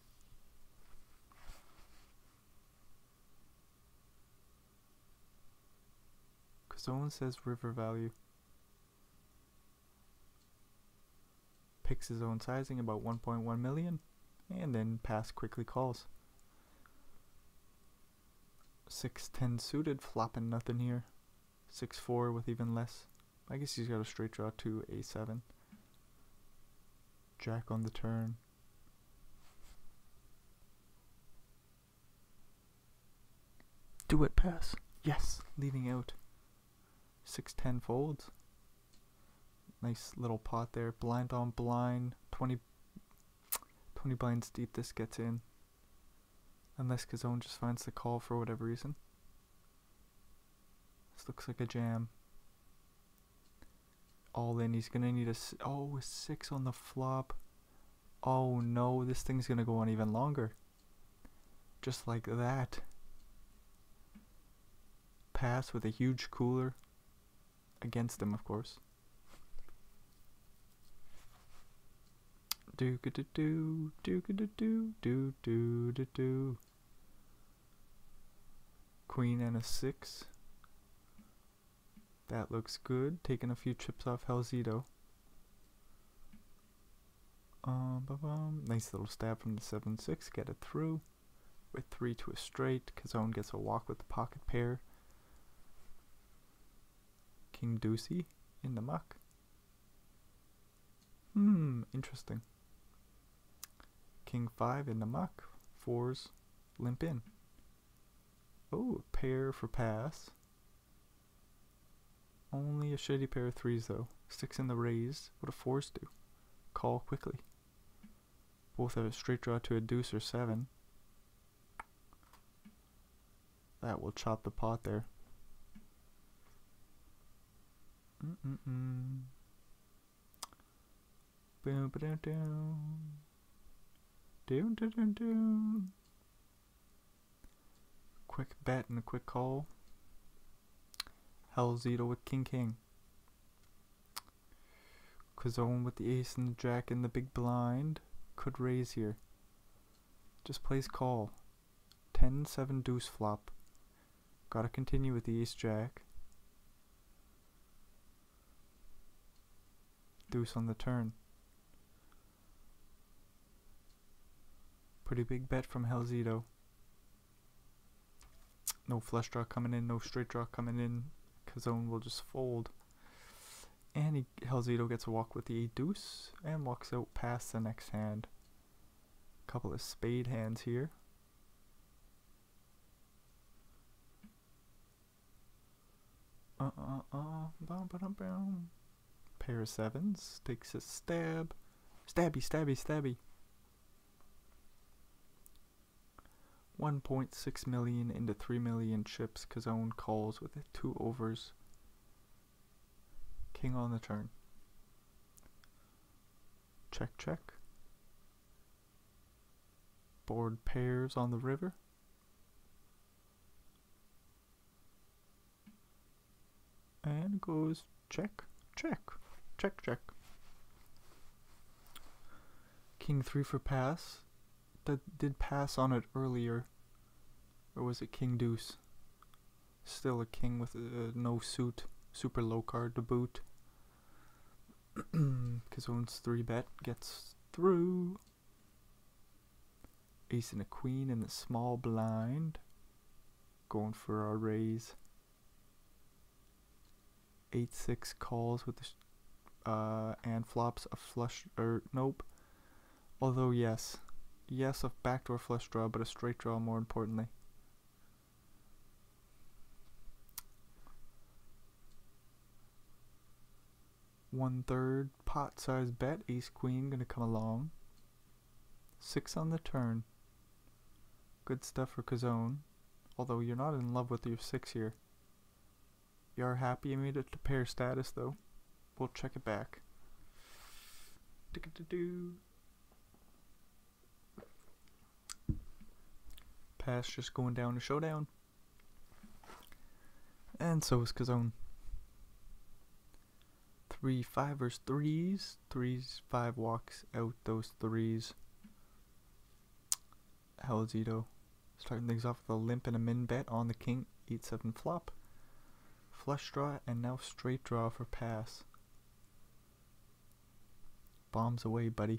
Kazone says river value. Picks his own sizing, about 1.1 million, and then pass quickly calls. 6-10 suited, flopping nothing here. 6-4 with even less. I guess he's got a straight draw to A7. Jack on the turn. Do it, pass. Yes, leading out. 6-10 folds. Nice little pot there. Blind on blind. 20 blinds deep this gets in. Unless Kazone just finds the call for whatever reason. This looks like a jam. All in. He's gonna need a 6 on the flop. Oh no, this thing's gonna go on even longer. Just like that. Pass with a huge cooler. Against him, of course. Do do do do do do do do do do. Queen and a 6. That looks good. Taking a few chips off Hellzito. Nice little stab from the 7-6. Get it through. With 3 to a straight. Kazone gets a walk with the pocket pair. King Deucey in the muck. Interesting. King 5 in the muck. 4s limp in. Oh, a pair for pass. Only a shitty pair of 3s though. 6 in the raise. What do 4s do? Call quickly. Both have a straight draw to a deuce or 7. That will chop the pot there. Boom, ba down. Doom. Quick bet and a quick call. Hellzito with King. Kazone with the ace and the jack in the big blind. Could raise here. Just plays call. 10-7 deuce flop. Gotta continue with the ace jack. Deuce on the turn. Pretty big bet from Hellzito. No flush draw coming in, no straight draw coming in. Kazone will just fold. And Hellzito gets a walk with the 8 deuce and walks out past the next hand. Couple of spade hands here. Pair of 7s. Takes a stab. Stabby. 1.6 million into 3 million chips. Kazone calls with 2 overs. King on the turn. Check. Board pairs on the river. And goes check. King 3 for pass. That did pass on it earlier. Or was it King Deuce? Still a king with no suit. Super low card to boot. Kazone's 3 bet gets through. Ace and a queen in the small blind. Going for our raise. 8-6 calls with the and flops a flush, or nope. Although yes, a backdoor flush draw, but a straight draw more importantly. One-third pot size bet. Ace queen gonna come along. 6 on the turn. Good stuff for Kazone. Although you're not in love with your 6 here. You are happy you made it to pair status though. We'll check it back. Pass just going down to showdown. And so is Kazone. 3 5ers 3s. 3s 5 walks out those 3s. Halzito starting things off with a limp and a min bet on the king. 8-7 flop. Flush draw and now straight draw for pass. Bombs away, buddy.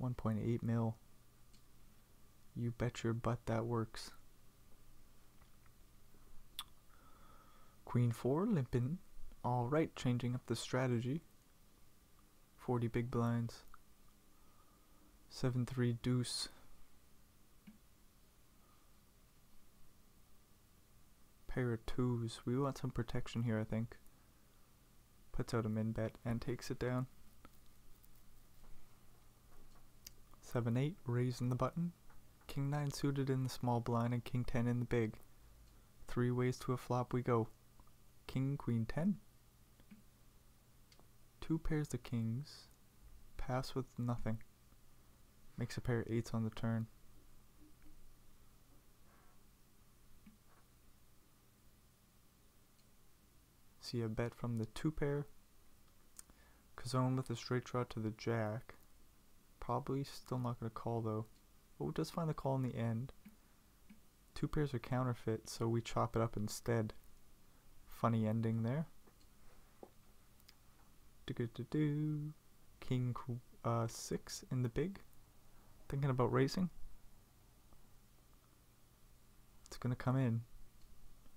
1.8 mil. You bet your butt that works. Queen 4 limping. Alright, changing up the strategy. 40 big blinds. 7-3 deuce. Pair of 2s. We want some protection here, I think. Puts out a min bet and takes it down. 7-8, raising the button. King 9 suited in the small blind and King 10 in the big. 3 ways to a flop we go. King, Queen 10. 2 pairs of kings. Pass with nothing. Makes a pair of 8s on the turn. See a bet from the 2 pair. Kazone with a straight draw to the jack. Probably still not going to call though. Oh, does find the call in the end. 2 pairs are counterfeit, so we chop it up instead. Funny ending there. King 6 in the big. Thinking about raising. It's gonna come in.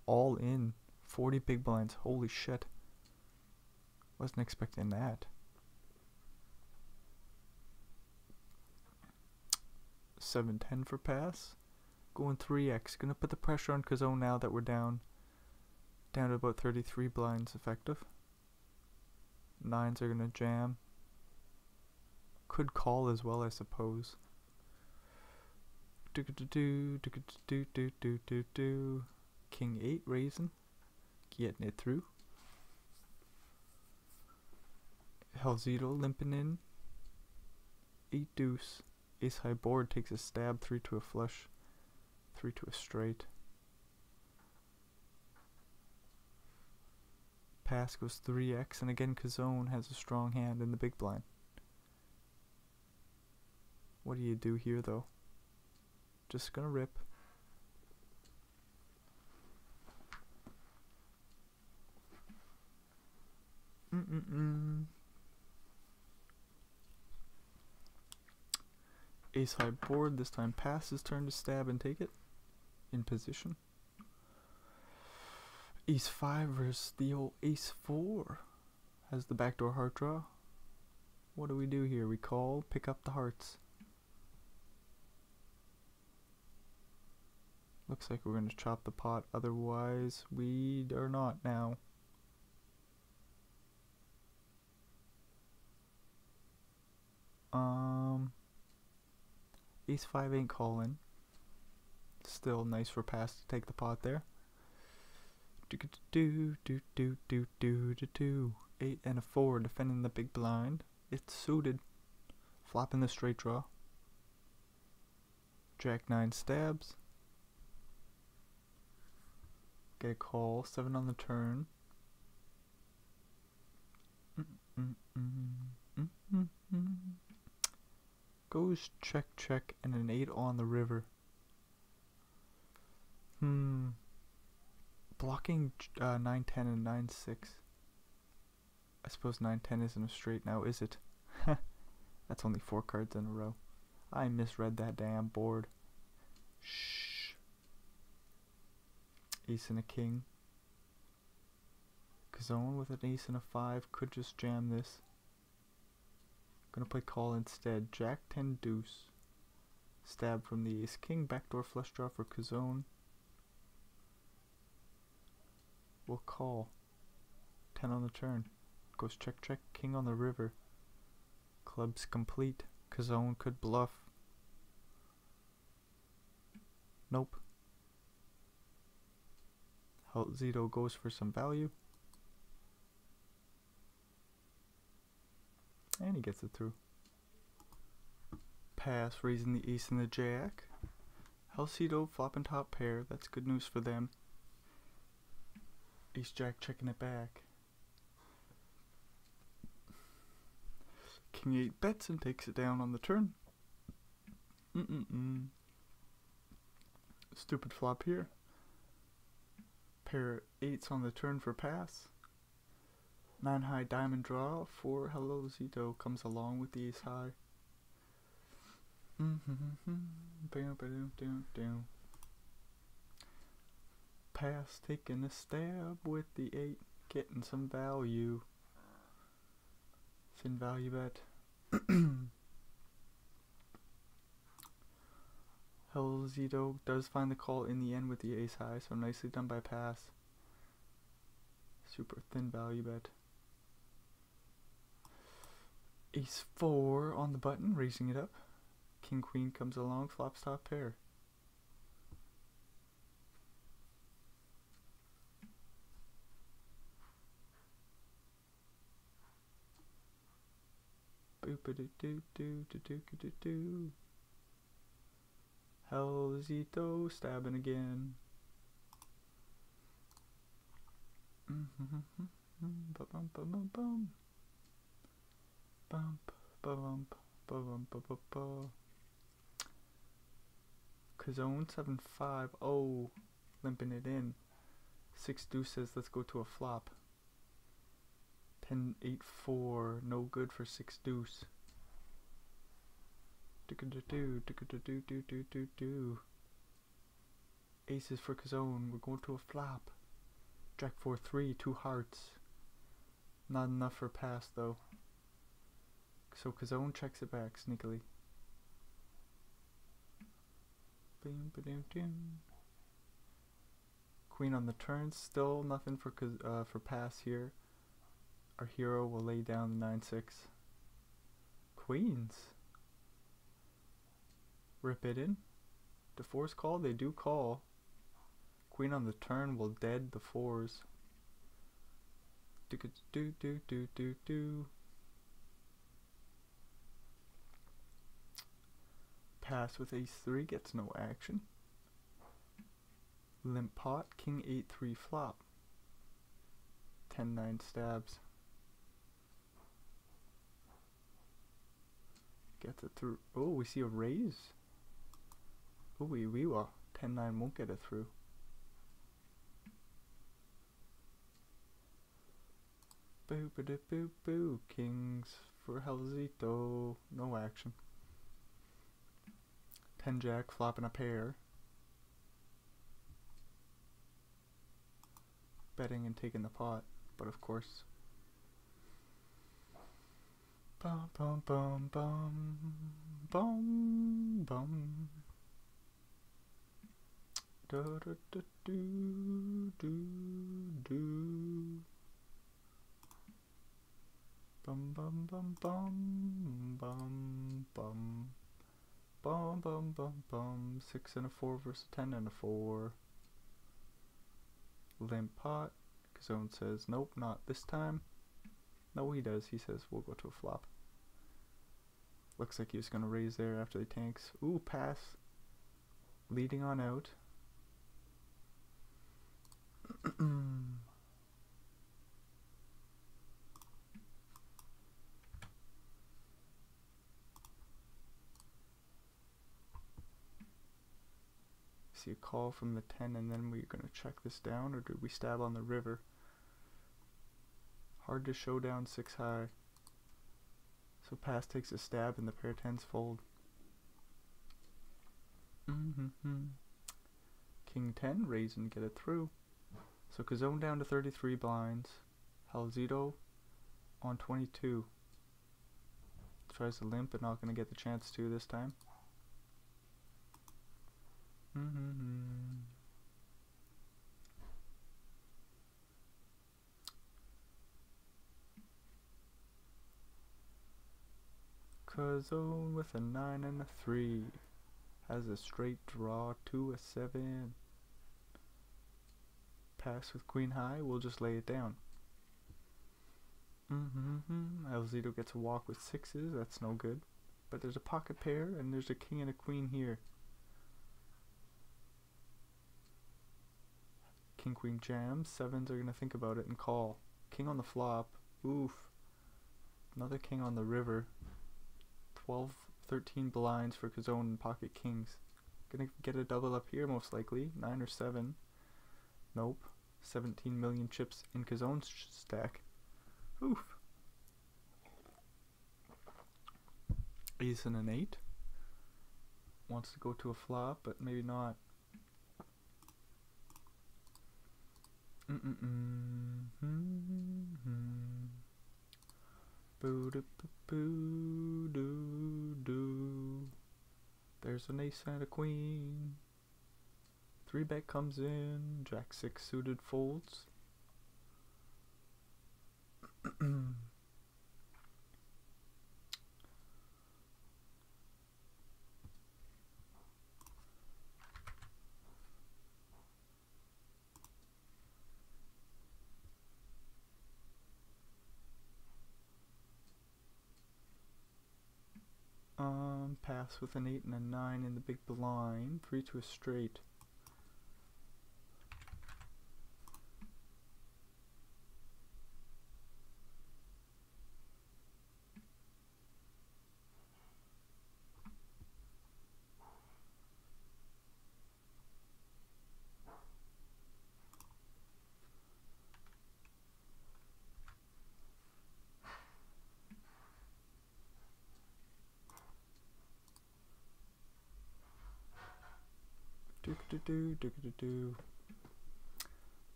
All in. 40 big blinds. Holy shit. Wasn't expecting that. 7-10 for pass. Going 3x. Gonna put the pressure on Kazone now that we're down. Down to about 33 blinds effective. 9s are gonna jam. Could call as well, I suppose. King 8 raising. Getting it through. Halzito limping in. 8 deuce. Ace high board takes a stab. 3 to a flush. 3 to a straight. Pass goes 3x, and again Kazone has a strong hand in the big blind. What do you do here though? Just gonna rip. Ace high board, this time pass his turn to stab and take it. In position. Ace 5 versus the old Ace 4. Has the backdoor heart draw. What do we do here? We call, pick up the hearts. Looks like we're going to chop the pot, otherwise we are not now. Ace 5 ain't calling. Still nice for pass to take the pot there. 8 and a 4 defending the big blind. It's suited. Flopping the straight draw. Jack 9 stabs. Get a call. 7 on the turn. Goes check check and an 8 on the river. Blocking 9-10 and 9-6. I suppose 9-10 isn't a straight now, is it? That's only 4 cards in a row. I misread that damn board. Shh. Ace and a king. Kazone with an ace and a 5 could just jam this. Gonna play call instead. Jack 10 deuce. Stab from the ace king. Backdoor flush draw for Kazone. We'll call. 10 on the turn. Goes check check. King on the river. Club's complete. Kazone could bluff. Nope. Zito goes for some value. And he gets it through. Pass, raising the ace and the jack. Halcito flopping top pair. That's good news for them. Ace jack checking it back. King 8 bets and takes it down on the turn. Stupid flop here. Pair 8s on the turn for pass. 9 high diamond draw for Hello Zito comes along with the ace high. Pass, taking a stab with the 8, getting some value. Thin value bet. Hello Zito does find the call in the end with the ace high, so nicely done by pass. Super thin value bet. Ace 4 on the button, raising it up. King queen comes along, flops top pair. Boop-a-doo-doo-doo-doo-doo-doo-doo. Hello Zito stabbing again. Ba-bum ba-bum bum. Bump ba-bump ba-bum ba-ba-ba. Kazone 7-5. Oh, limping it in. 6 deuce says let's go to a flop. 10-8-4. No good for 6 deuce. Do. Aces for Kazone. We're going to a flop. Jack 4-3. 2 hearts. Not enough for pass though. So Kazone checks it back sneakily. Queen on the turn. Still nothing for pass here. Our hero will lay down the 9-6. Queens. Rip it in. The 4s call. They do call. Queen on the turn will dead the 4s. Do. Pass with ace 3 gets no action. Limp pot. King 8-3 flop. 10-9 stabs. Gets it through. Oh, we see a raise. Oh, we 10-9 won't get it through. Boo. Kings for Helzito. No action. 10 jack flopping a pair. Betting and taking the pot, but of course. Bum bum bum bum bum bum. Da da da do. Bum bum bum bum bum bum. Bum. 6 and a 4 versus 10 and a 4. Limp pot. Kazone says nope, not this time. No, he does. He says we'll go to a flop. Looks like he was gonna raise there after the tanks. Ooh, pass. Leading on out. See a call from the 10, and then we're gonna check this down, or did we stab on the river? Hard to show down 6 high. So pass takes a stab and the pair 10s fold. King 10, raise and get it through. So Kazone down to 33 blinds. Halzito on 22. Tries to limp, but not gonna get the chance to this time. Cazone with a 9 and a 3 has a straight draw to a 7. Pass with queen high, we'll just lay it down. Alzito gets a walk with 6s, that's no good. But there's a pocket pair and there's a king and a queen here. King queen jams, 7s are gonna think about it and call. King on the flop, oof. Another king on the river. 12, 13 blinds for Cazone and pocket kings. Gonna get a double up here most likely, 9 or 7. Nope, 17 million chips in Cazone's stack. Oof. Ace and an 8. Wants to go to a flop, but maybe not. There's an ace and a queen. 3-bet comes in. Jack 6 suited folds. Pass with an 8 and a 9 in the big blind. 3 to a straight.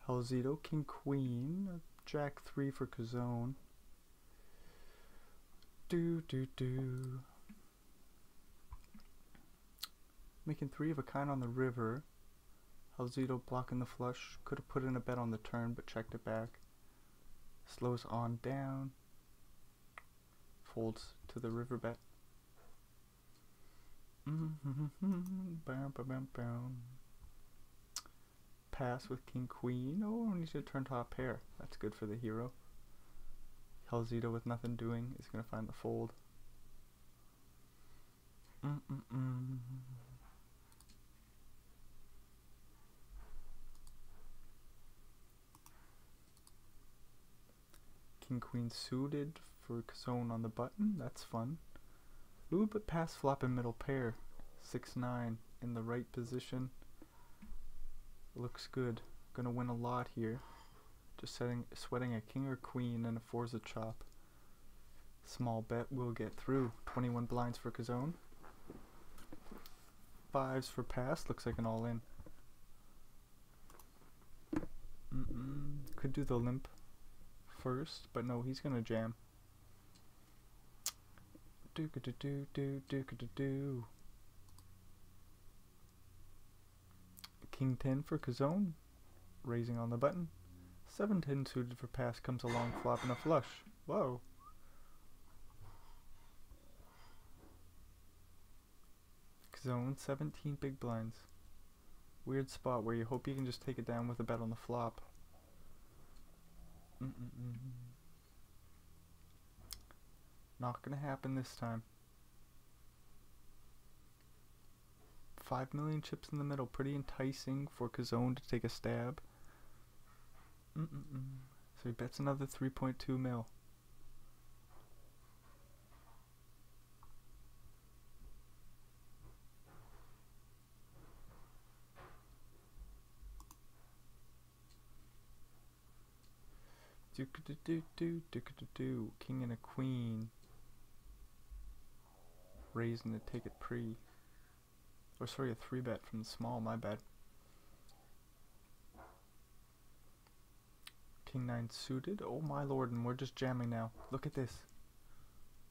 Alzito, king queen, jack 3 for Cazone. Making 3 of a kind on the river. Alzito blocking the flush. Could have put in a bet on the turn, but checked it back. Slows on down. Folds to the river bet. Pass with king queen. Oh, needs to turn top pair. That's good for the hero. Alzito with nothing doing is gonna find the fold. King queen suited for Cazone on the button. That's fun. Ooh, but pass flop and middle pair. 6-9 in the right position. Looks good. Gonna win a lot here. Just sweating a king or queen and a Forza chop. Small bet will get through. 21 blinds for Cazone. 5s for pass. Looks like an all-in. Could do the limp first, but no, he's gonna jam. King 10 for Cazone, raising on the button. 7-10 suited for pass comes along, flop and a flush. Whoa. Cazone, 17 big blinds. Weird spot where you hope you can just take it down with a bet on the flop. Not gonna happen this time. 5 million chips in the middle, pretty enticing for Cazone to take a stab. So he bets another 3.2 mil. King and a queen. Raising to take it pre. Or sorry, a 3-bet from the small, my bad. King 9 suited. Oh my lord, and we're just jamming now. Look at this.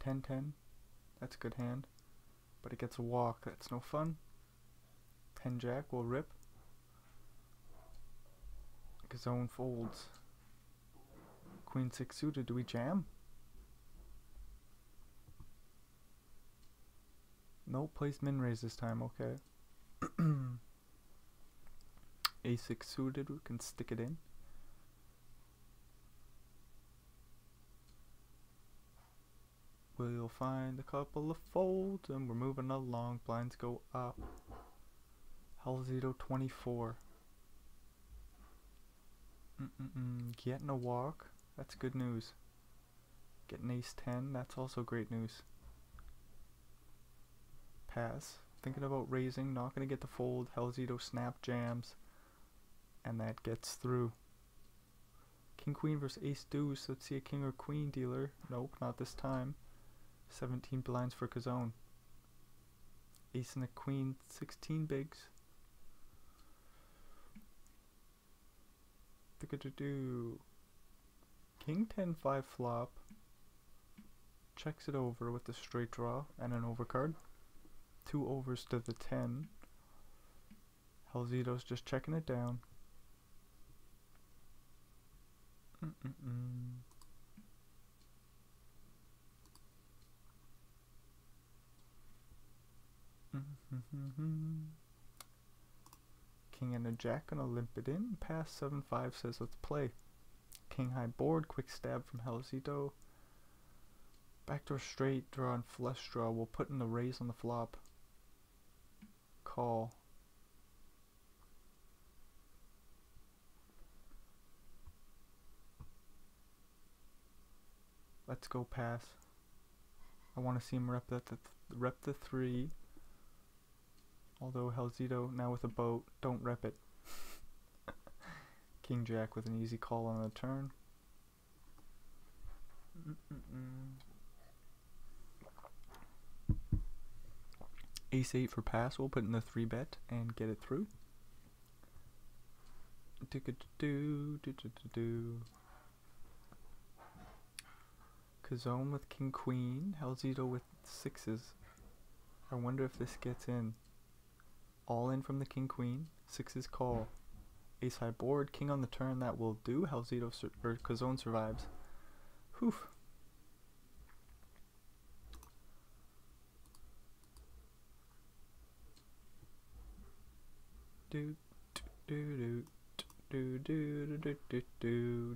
10-10. That's a good hand. But it gets a walk. That's no fun. 10 jack will rip. Cazone folds. Queen 6 suited. Do we jam? Nope, place min raise this time, okay. A6 suited, we can stick it in. We'll find a couple of folds and we're moving along. Blinds go up. Halzito 24. Getting a walk, that's good news. Getting ace 10, that's also great news. Pass. Thinking about raising, not gonna get the fold. Halzito snap jams. And that gets through. King queen versus ace deuce. Let's see a king or queen dealer. Nope, not this time. 17 blinds for Cazone. Ace and a queen, 16 bigs. King 10-5 flop. Checks it over with the straight draw and an overcard. 2 overs to the 10. Halzito's just checking it down. King and a jack, gonna limp it in. Pass 7-5 says let's play. King high board, quick stab from Halzito. Backdoor straight, draw and flush draw. We'll put in the raise on the flop. Call. Let's go pass. I want to see him rep the 3. Although Halzito now with a boat, don't rep it. King jack with an easy call on the turn. Ace 8 for pass. We'll put in the 3 bet and get it through. Cazone with king queen. Halzito with 6s. I wonder if this gets in. All in from the king queen. 6s call. Ace high board. King on the turn. That will do. Halzito or Cazone survives. Whew.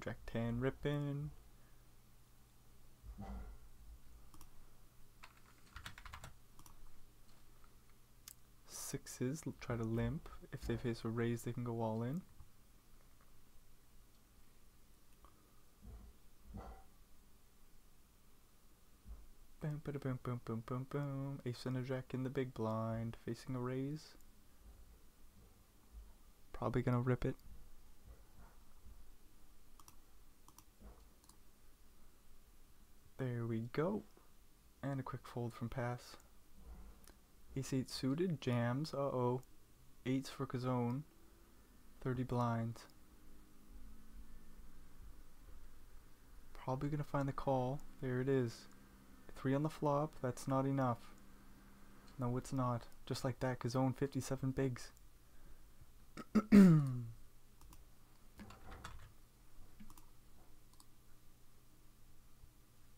Jack 10 ripping. Sixes try to limp. If they face a raise, they can go all in. Boom, boom, boom, boom, boom, boom, boom. Ace and a jack in the big blind, facing a raise. Probably gonna rip it. There we go. And a quick fold from pass. Ace 8 suited, jams, uh-oh. 8s for Cazone. 30 blinds. Probably gonna find the call. There it is. 3 on the flop, that's not enough. No, it's not. Just like that, Cazone 57 bigs.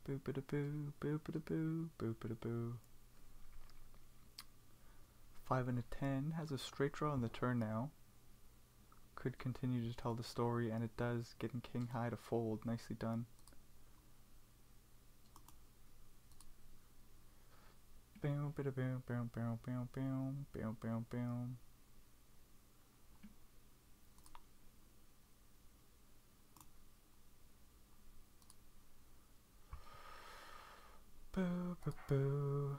Boop-a-da-boo, boop-a-da-boo, boop-a-da-boo. 5 and a 10, has a straight draw on the turn now. Could continue to tell the story, and it does, getting king high to fold. Nicely done. Boom, boom, boom, boom, boom, boom, boom, boom, boom, boom. Boo, boo, boo.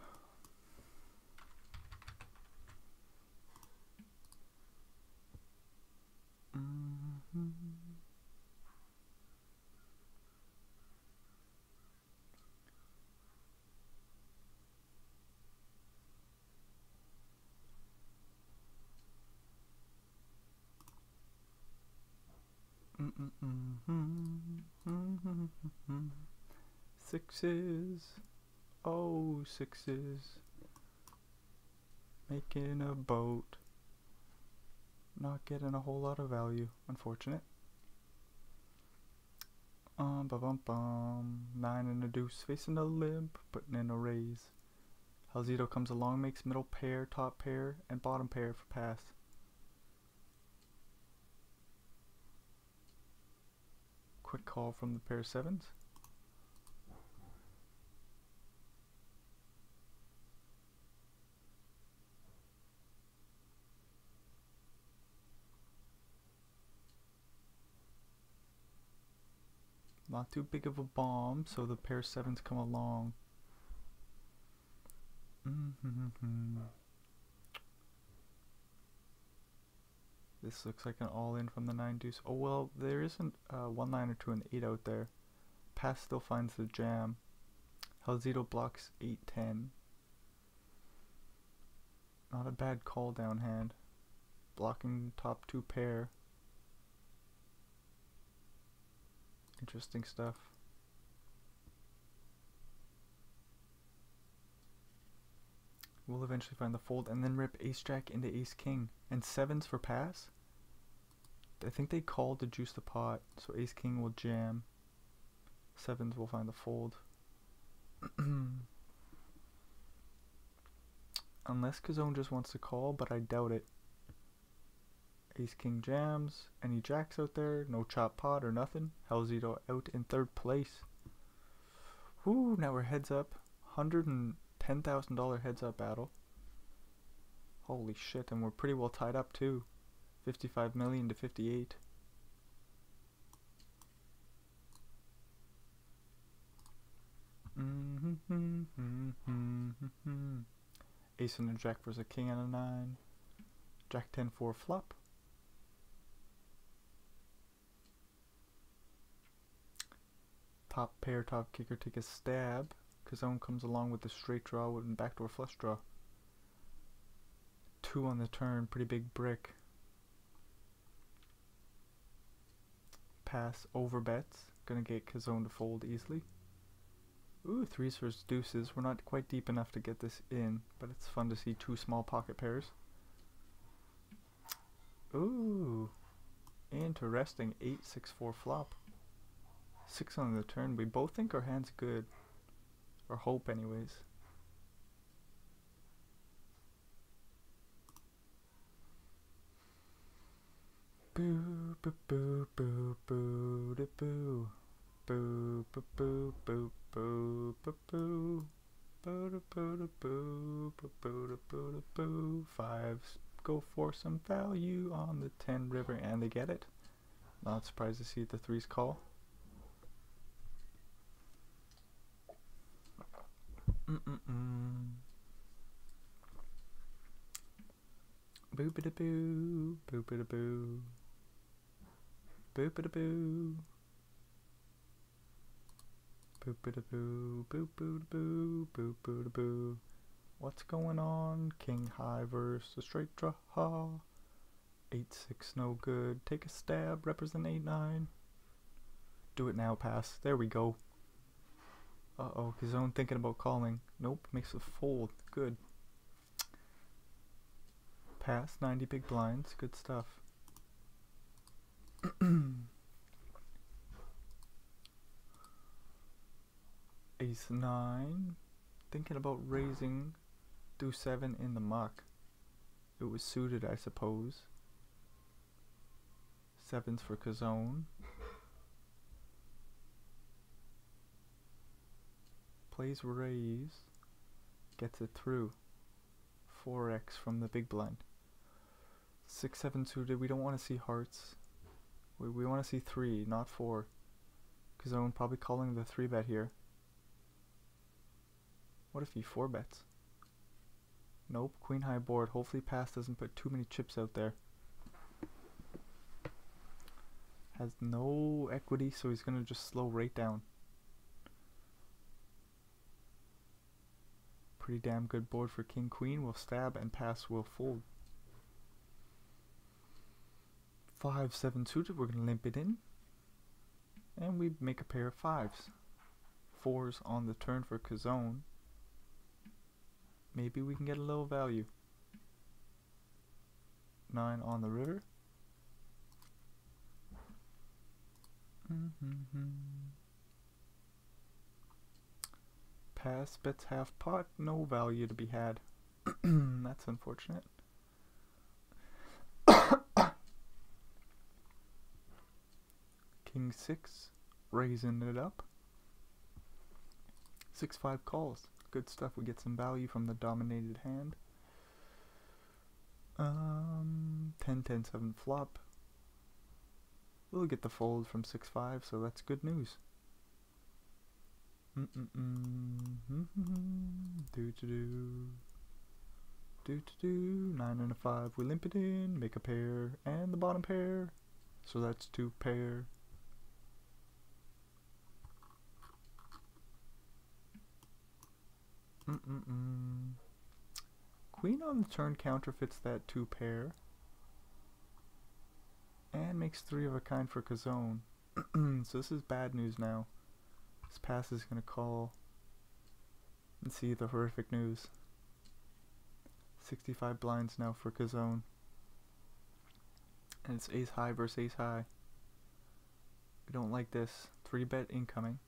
Sixes, oh 6s, making a boat, not getting a whole lot of value, unfortunate. Ba bum bum, 9 and a deuce, facing a limp, putting in a raise. Halzito comes along, makes middle pair, top pair, and bottom pair for pass. Quick call from the pair sevens. Not too big of a bomb, so the pair sevens come along. This looks like an all-in from the 9 deuce. Oh well, there isn't 1-9 to an 8 out there. Pass still finds the jam. Halzito blocks 8-10. Not a bad call down hand. Blocking top 2 pair. Interesting stuff. We'll eventually find the fold and then rip ace jack into ace king. And sevens for pass? I think they called to juice the pot, so ace king will jam. Sevens will find the fold. Unless Kazone just wants to call, but I doubt it. Ace king jams. Any jacks out there? No chop pot or nothing. Halzito out in 3rd place. Whoo, now we're heads up. $110,000 heads up battle. Holy shit, and we're pretty well tied up too. 55 million to 58. Ace and a jack versus a king and a 9. Jack 10-4 flop. Top pair, top kicker take a stab. Kazone comes along with the straight draw with a backdoor flush draw. 2 on the turn, pretty big brick. Pass over bets, gonna get Kazone to fold easily. Ooh, 3s versus deuces. We're not quite deep enough to get this in, but it's fun to see 2 small pocket pairs. Ooh, interesting. 8-6-4 flop. 6 on the turn. We both think our hand's good. Or hope anyways. Boo boo boo boo boo da boo. Boo boo boo boo boo boo boo. Boo da boo da boo boo boo da boo da boo. 5s go for some value on the 10 river and they get it. Not surprised to see the 3s call. Boop-a-da-boo, boop-a-da-boo, boop-a-da-boo, boop-a-da-boo, boop-a-da-boo, boop-a-da-boo. What's going on? King high versus a straight draw. 8-6 no good. Take a stab, represent 8-9. Do it now, pass. There we go. Uh-oh, Kazone thinking about calling. Nope, makes a fold. Good. Pass, 90 big blinds. Good stuff. Ace 9. Thinking about raising deuce 7 in the muck. It was suited, I suppose. 7s for Kazone. Plays raise. Gets it through. 4x from the big blind. 6-7 suited. We don't want to see hearts. We want to see 3, not 4. Kazone probably calling the 3-bet here. What if he 4-bets? Nope, queen high board. Hopefully pass doesn't put too many chips out there. Has no equity, so he's gonna just slow right down. Pretty damn good board for king queen. Will stab and pass will fold. 5-7 suited. We're gonna limp it in, and we make a pair of 5s. 4s on the turn for Kazone. Maybe we can get a little value. 9 on the river. pass, bets half pot, no value to be had. That's unfortunate. King 6, raising it up. 6-5 calls. Good stuff. We get some value from the dominated hand. 10-10-7 flop. We'll get the fold from 6-5, so that's good news. Do 9 and a 5. We limp it in, make a pair, and the bottom pair. So that's 2 pair. Queen on the turn counterfeits that 2 pair. And makes 3 of a kind for Cazone. So this is bad news now. This pass is going to call and see the horrific news. 65 blinds now for Cazone. And it's ace high versus ace high. We don't like this. 3-bet incoming.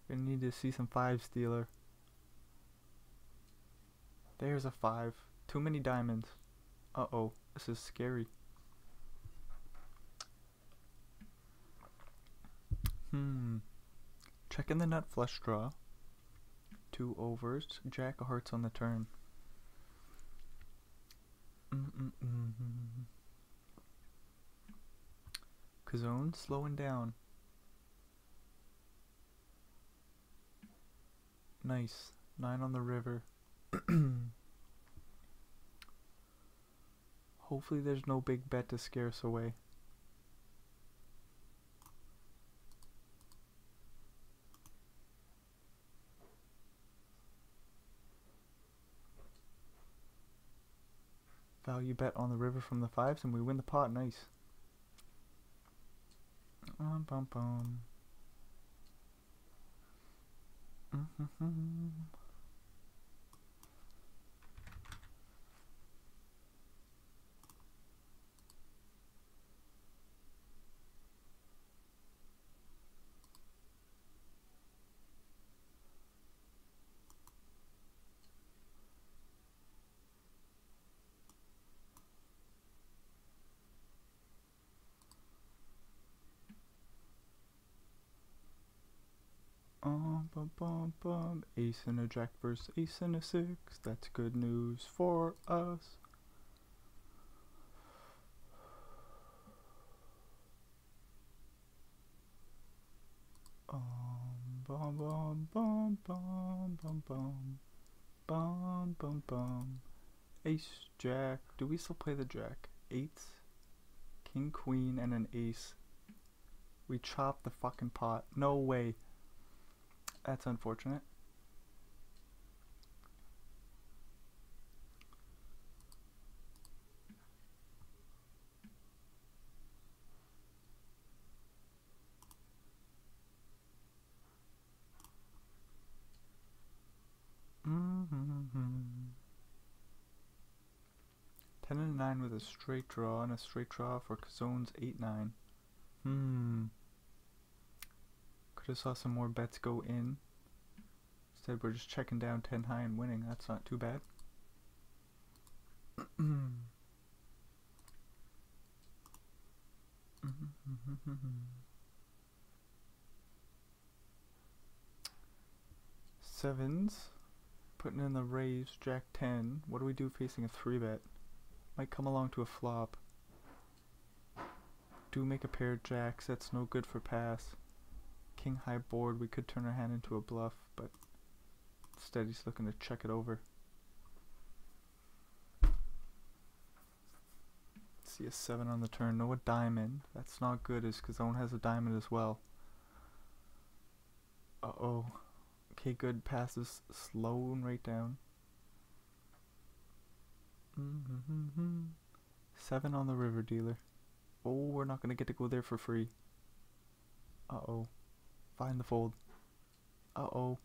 Gonna need to see some 5s, dealer. There's a 5. Too many diamonds. Uh-oh, this is scary. Checking the nut flush draw. 2 overs. Jack of hearts on the turn. Cazone slowing down. Nice. 9 on the river. Hopefully there's no big bet to scare us away. Value bet on the river from the 5s and we win the pot. Nice. Bum bum. Bum bum bum. Ace and a jack versus ace and a 6. That's good news for us. Bum bum bum bum bum bum bum bum bum. Ace jack. Do we still play the jack? 8s, king queen, and an ace. We chop the fucking pot. No way. That's unfortunate. Ten and 9 with a straight draw and a straight draw for Cazone's 8-9. Could have saw some more bets go in. Instead we're just checking down 10 high and winning. That's not too bad. Sevens. Putting in the raise, jack 10. What do we do facing a 3-bet? Might come along to a flop. Do make a pair of jacks. That's no good for pass. King high board. We could turn our hand into a bluff, but instead he's looking to check it over. See a 7 on the turn. No a diamond. That's not good, as Cazone has a diamond as well. Uh-oh. Okay, good. Passes slow and right down. 7 on the river, dealer. Oh, we're not going to get to go there for free. Uh-oh. Find the fold. Uh-oh.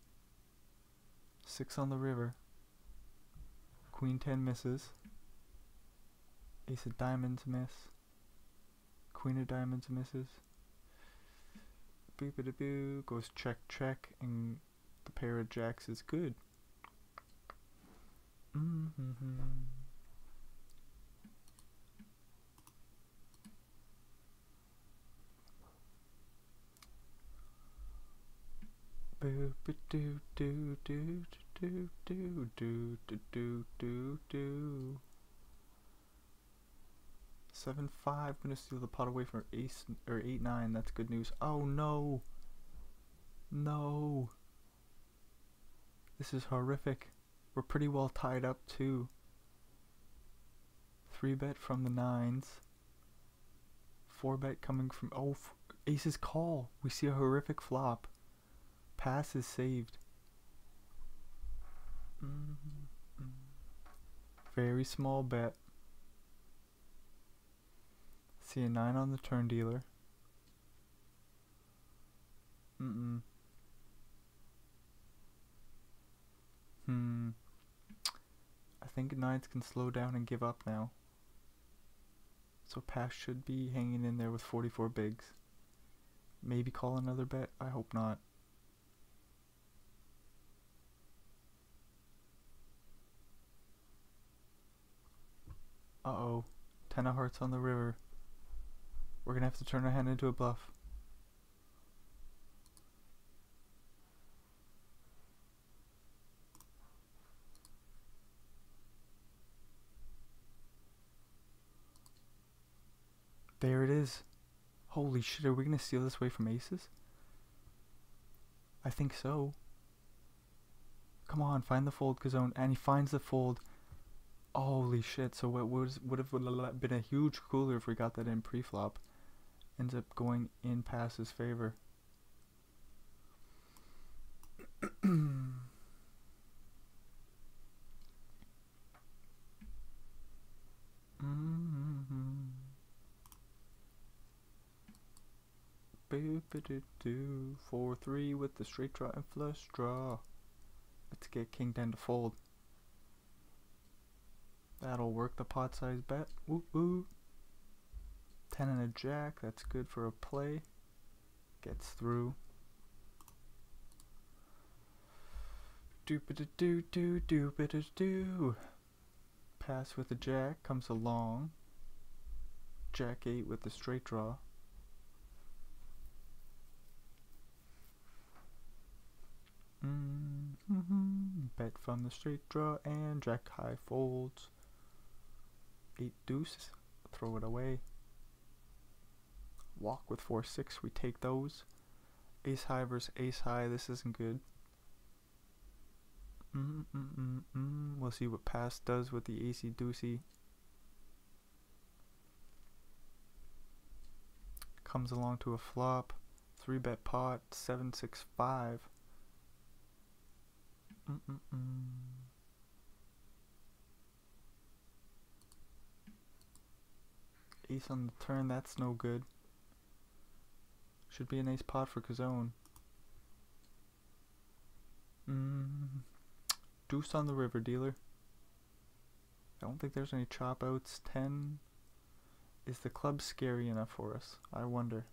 6 on the river. Queen 10 misses. Ace of diamonds miss. Queen of diamonds misses. Boop-a-da-boo. Goes check, check, and the pair of jacks is good. Boop-a-doo-doo-doo-doo-doo-doo-doo-doo-doo. 7-5. Gonna steal the pot away from ace or 8-9. That's good news. Oh no! No! This is horrific. We're pretty well tied up too. 3-bet from the 9s. 4-bet coming from aces call. We see a horrific flop. Pass is saved. Very small bet. See a 9 on the turn, dealer. I think 9s can slow down and give up now. So pass should be hanging in there with 44 bigs. Maybe call another bet. I hope not. Uh-oh. 10 of hearts on the river. We're gonna have to turn our hand into a bluff. There it is. Holy shit, are we gonna steal this away from aces? I think so. Come on, find the fold, Kazone. And he finds the fold. Holy shit, so what would have been a huge cooler if we got that in pre-flop. Ends up going in pass's favor. Boop-a-doo-doo. 4-3 with the straight draw and flush draw. Let's get king 10 to fold. That'll work the pot size bet. Whoop whoop. 10 and a jack. That's good for a play. Gets through. Doop-a-doo-doo, doop-a-doo-doo. Pass with the jack. Comes along. Jack 8 with the straight draw. Bet from the straight draw and jack high folds. 8 deuce, throw it away. Walk with 4-6, we take those. Ace high versus ace high, this isn't good. We'll see what pass does with the acey deucey. Comes along to a flop. 3-bet pot, 7-6-5. Ace on the turn, that's no good. Should be an ace pot for Kazone. Deuce on the river, dealer. I don't think there's any chop outs. 10. Is the club scary enough for us? I wonder.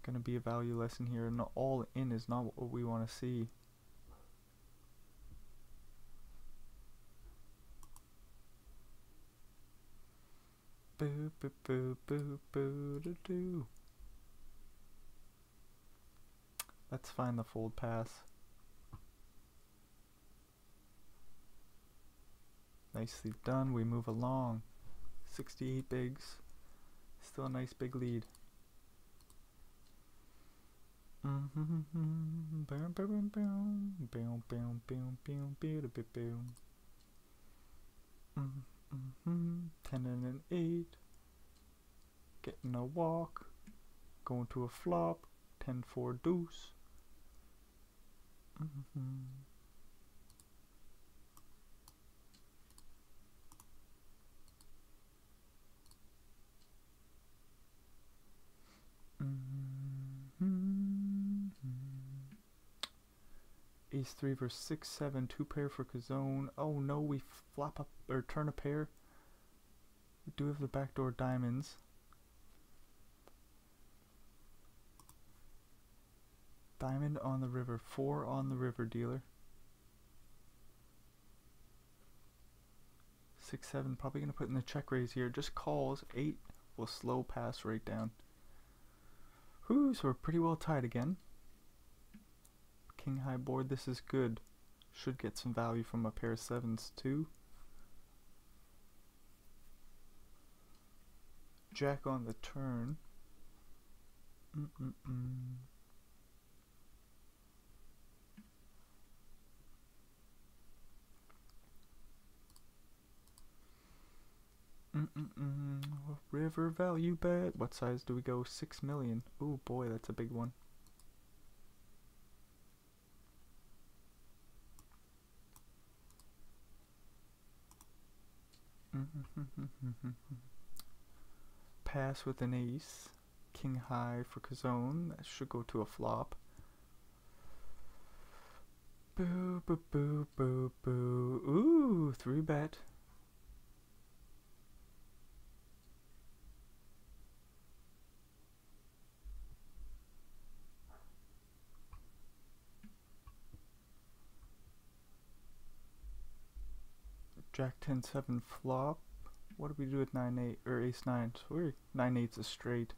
Gonna be a value lesson here, and all in is not what we want to see. Boo boo boo boo boo doo doo. Let's find the fold pass. Nicely done. We move along. 68 bigs. Still a nice big lead. Boom, boom, boom, boom, boom, boom, boom, boom, boom, boom. 10 and an 8. Getting a walk. Going to a flop. 10-4 deuce. Ace 3 versus 6-7, 2 pair for Kazone. Oh no, we flop up or turn a pair. We do have the backdoor diamonds. Diamond on the river. 4 on the river, dealer. 6, 7. Probably going to put in the check raise here. Just calls. 8 will slow pass right down. Whoo, so we're pretty well tied again. King high board. This is good. Should get some value from a pair of 7s too. Jack on the turn. River value bet. What size do we go? 6 million. Oh boy, that's a big one. Pass with an ace. King high for Cazone. That should go to a flop. Boo, boo, boo, boo, boo. Ooh, 3 bet. Jack 10, 7 flop. What do we do with 9, 8 or ace 9? Sorry, 9, 8's a straight.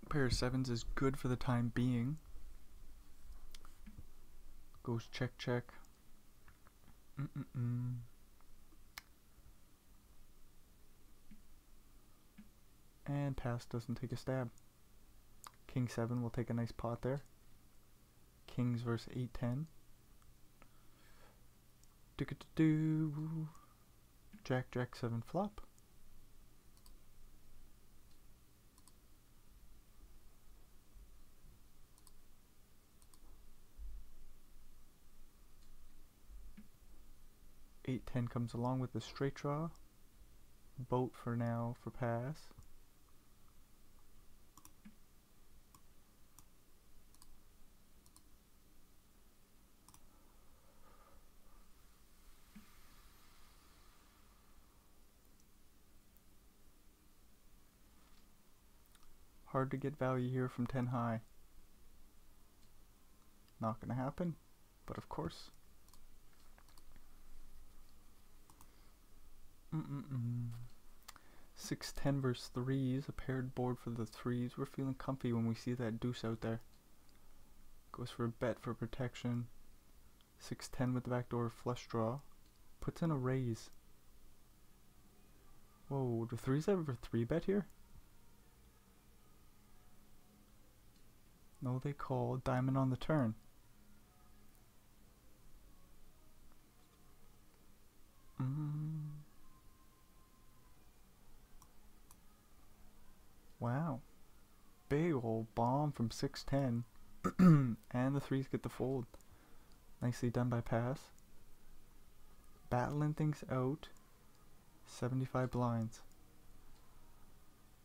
Pair of 7s is good for the time being. Goes check, check. And pass doesn't take a stab. King 7 will take a nice pot there. Kings versus 8, 10. Do Jack, Jack 7 flop. Eight, 10 comes along with the straight draw. Boat for now for pass. Hard to get value here from 10 high. Not gonna happen, but of course. 6, 10 versus 3s, a paired board for the 3s. We're feeling comfy when we see that deuce out there. Goes for a bet for protection. 6, 10 with the backdoor flush draw. Puts in a raise. Whoa, do 3s ever 3 bet here? No, they call. Diamond on the turn. Wow. Big old bomb from 6, 10. And the 3s get the fold. Nicely done by pass. Battling things out. 75 blinds.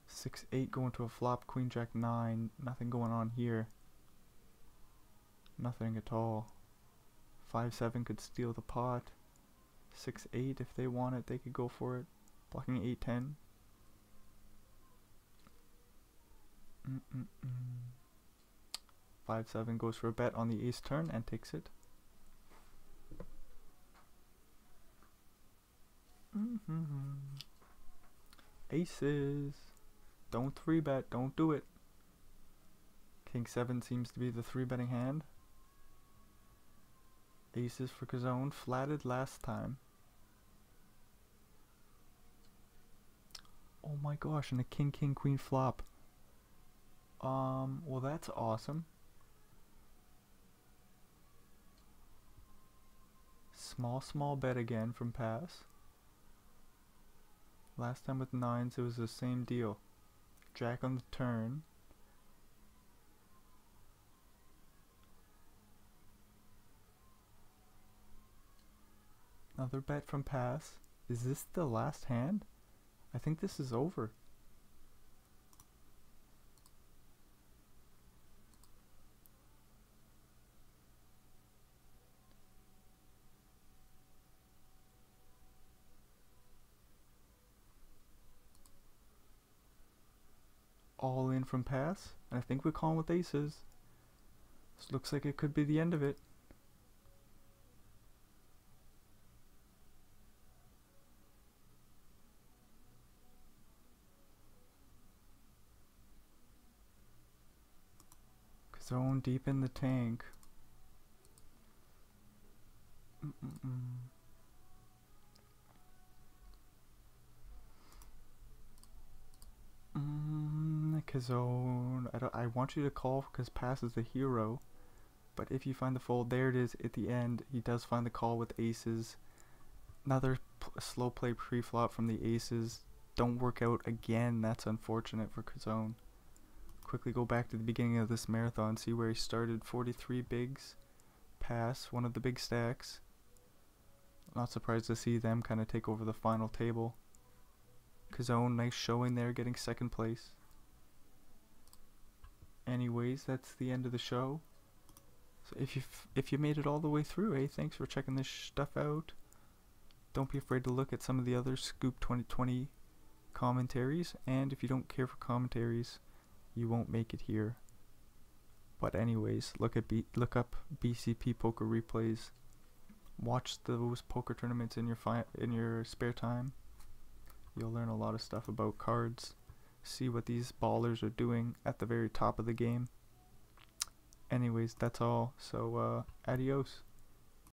6, 8 going to a flop. Queen, Jack 9. Nothing going on here. Nothing at all. 5, 7 could steal the pot. 6, 8 if they want it, they could go for it. Blocking 8, 10. 5, 7 goes for a bet on the ace turn and takes it. Aces. Don't 3 bet, don't do it. King 7 seems to be the 3 betting hand. Aces for Cazone, flatted last time. Oh my gosh, and a king, king, queen flop. Well that's awesome. Small bet again from pass. Last time with 9s it was the same deal. Jack on the turn. Another bet from pass. Is this the last hand? I think this is over. all in from pass, and I think we're calling with aces. This looks like it could be the end of it. Zone deep in the tank. Kazone. I want you to call because pass is the hero. But if you find the fold, there it is at the end. He does find the call with aces. Another slow play pre-flop from the aces. Don't work out again. That's unfortunate for Kazone. Quickly go back to the beginning of this marathon. See where he started. 43 bigs. Pass. One of the big stacks. Not surprised to see them kind of take over the final table. Kazone, nice showing there, getting second place. Anyways, that's the end of the show. So if you made it all the way through, hey, thanks for checking this stuff out. Don't be afraid to look at some of the other Scoop 2020 commentaries, and if you don't care for commentaries, you won't make it here. But anyways, look up BCP poker replays. Watch those poker tournaments in your spare time. You'll learn a lot of stuff about cards. See what these ballers are doing at the very top of the game. Anyways, that's all. So, adios.